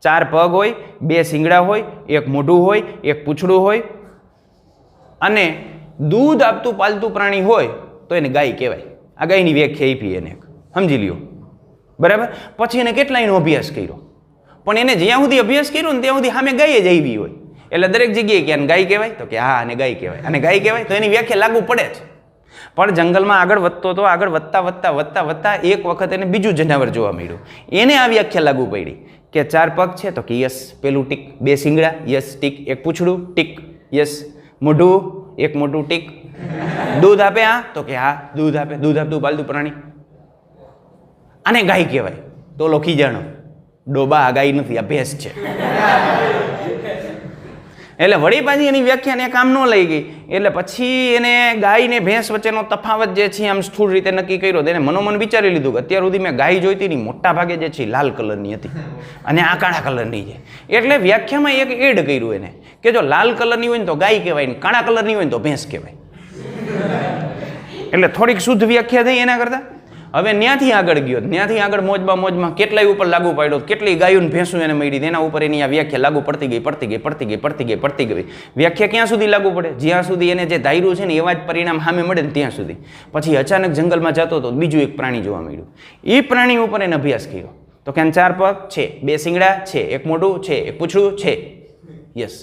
4 પગ હોય, 2 શિંગડા હોય, 1 મોઢું હોય, 1 પૂંછડું હોય, અને દૂધ આપતું પાલતું પ્રાણી હોય તો એને ગાય કહેવાય. આ ગાયની વ્યાખ્યા આપી એને, સમજી લ્યો. બરાબર? પછી એને કેટલાયનો અભ્યાસ કર્યો, પણ એને જ્યાં સુધી અભ્યાસ કર્યો ને ત્યાં સુધી સામે ગાય જ આવી હોય. એટલે દરેક જગ્યાએ કે આને ગાય કહેવાય, તો કે હા આને ગાય કહેવાય, અને ગાય કહેવાય તો એની વ્યાખ્યા લાગુ પડે જ. પણ જંગલમાં આગળ વધતો તો આગળ વધતા એક વખત એને બીજું જનાવર જોવા મળ્યું. એને આ વ્યાખ્યા લાગુ પડી કે 4 પગ છે તો કે યસ, પેલું ટીક, 2 શિંગડા યસ ટીક, 1 પૂંછડું ટીક યસ, મોઢું 1 મોટું ટીક, દૂધ આપે આ, તો કે હા દૂધ આપે, દૂધ આપતું પાલતું પ્રાણી, આને ગાય કહેવાય. તો લોખી જાણો ડોબા આ ગાય નથી, આ ભેંસ છે. એટલે વળી પાછી એની વ્યાખ્યાને કામ ન લઈ ગઈ. એટલે પછી એને ગાય ને ભેંસ વચ્ચેનો તફાવત જે છે આમ સ્થૂળ રીતે નક્કી કર્યો. તેને મનોમન વિચારી લીધું કે અત્યાર સુધી મેં ગાય જોઈતી ની મોટા ભાગે જે છે લાલ કલરની હતી અને આ કાળા કલરની છે. એટલે વ્યાખ્યામાં એક એડ કર્યું એને કે જો લાલ કલરની હોય ને તો ગાય કહેવાય, ને કાળા કલરની હોય ને તો ભેંસ કહેવાય. એટલે થોડીક શુદ્ધ વ્યાખ્યા થઈ એના કરતા. હવે ત્યાંથી આગળ ગયો, ત્યાંથી આગળ મોજમાં કેટલાય ઉપર લાગુ પાડ્યો, કેટલી ગાયું ભેંસું એને મળી, એના ઉપર એની આ વ્યાખ્યા લાગુ પડતી ગઈ. વ્યાખ્યા ક્યાં સુધી લાગુ પડે? જ્યાં સુધી એને જે ધાર્યું છે ને એવા જ પરિણામ સામે મળે ને ત્યાં સુધી. પછી અચાનક જંગલમાં જતો તો બીજું એક પ્રાણી જોવા મળ્યું. એ પ્રાણી ઉપર એને અભ્યાસ કર્યો તો કે 4 પગ છે, 2 શિંગડા છે, 1 મોઢું છે, 1 પૂંછડું છે, યસ.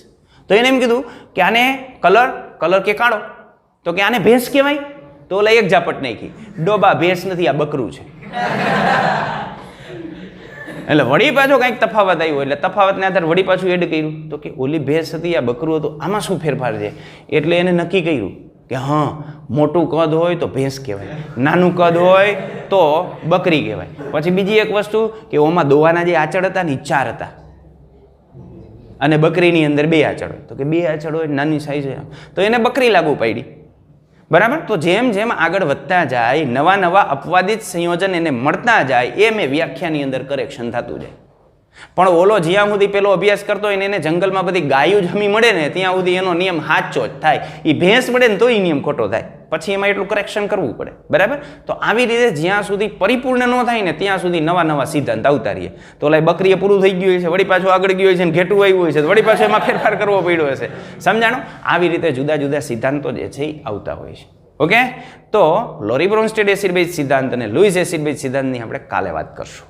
તો એને એમ કીધું કે આને કલર કે કાળો, તો કે આને ભેંસ કહેવાય. તો ઓલા એક ઝાપટ નાખી, ડોબા ભેંસ નથી, આ બકરું છે. એટલે વળી પાછો કંઈક તફાવત આવ્યો, એટલે તફાવતને આધારે વળી પાછું એડ કર્યું, તો કે ઓલી ભેંસ હતી, આ બકરું હતું, આમાં શું ફેરફાર છે? એટલે એને નક્કી કર્યું કે હા, મોટું કદ હોય તો ભેંસ કહેવાય, નાનું કદ હોય તો બકરી કહેવાય. પછી બીજી એક વસ્તુ કે ઓમાં દોવાના જે આંચળ હતા ને 4 હતા, અને બકરીની અંદર 2 આંચળ હોય, તો કે 2 આંચળ હોય, નાની સાઈઝ હોય, તો એને બકરી લાગુ પડી. બરાબર. તો જેમ જેમ આગળ વધતા જાય, નવા નવા અપવાદિત સંયોજન એને મળતા જાય, એ મેં વ્યાખ્યાની અંદર કરેક્શન થતું જાય. પણ ઓલો જ્યાં સુધી પેલો અભ્યાસ કરતો હોય ને એને જંગલમાં બધી ગાયું જમી મળે ને ત્યાં સુધી એનો નિયમ સાચો જ થાય. એ ભેંસ મળે ને તો એ નિયમ ખોટો થાય, પછી એમાં એટલું કરેક્શન કરવું પડે. બરાબર. તો આવી રીતે જ્યાં સુધી પરિપૂર્ણ ન થાય ને ત્યાં સુધી નવા નવા સિદ્ધાંત આવતા રહીએ. તો ઓલા બકરીએ પૂરું થઈ ગયું છે, વળી પાછું આગળ ગયું છે, ને ઘેટું આવ્યું હોય છે, વળી પાછું એમાં ફેરફાર કરવો પડ્યો હશે. સમજાણો? આવી રીતે જુદા જુદા સિદ્ધાંતો જે છે એ આવતા હોય છે. ઓકે. તો લોરી બ્રોન્સ્ટેડ એસિડ બેઝ સિદ્ધાંત અને લુઈસ એસિડ બેઝ સિદ્ધાંતની આપણે કાલે વાત કરશું.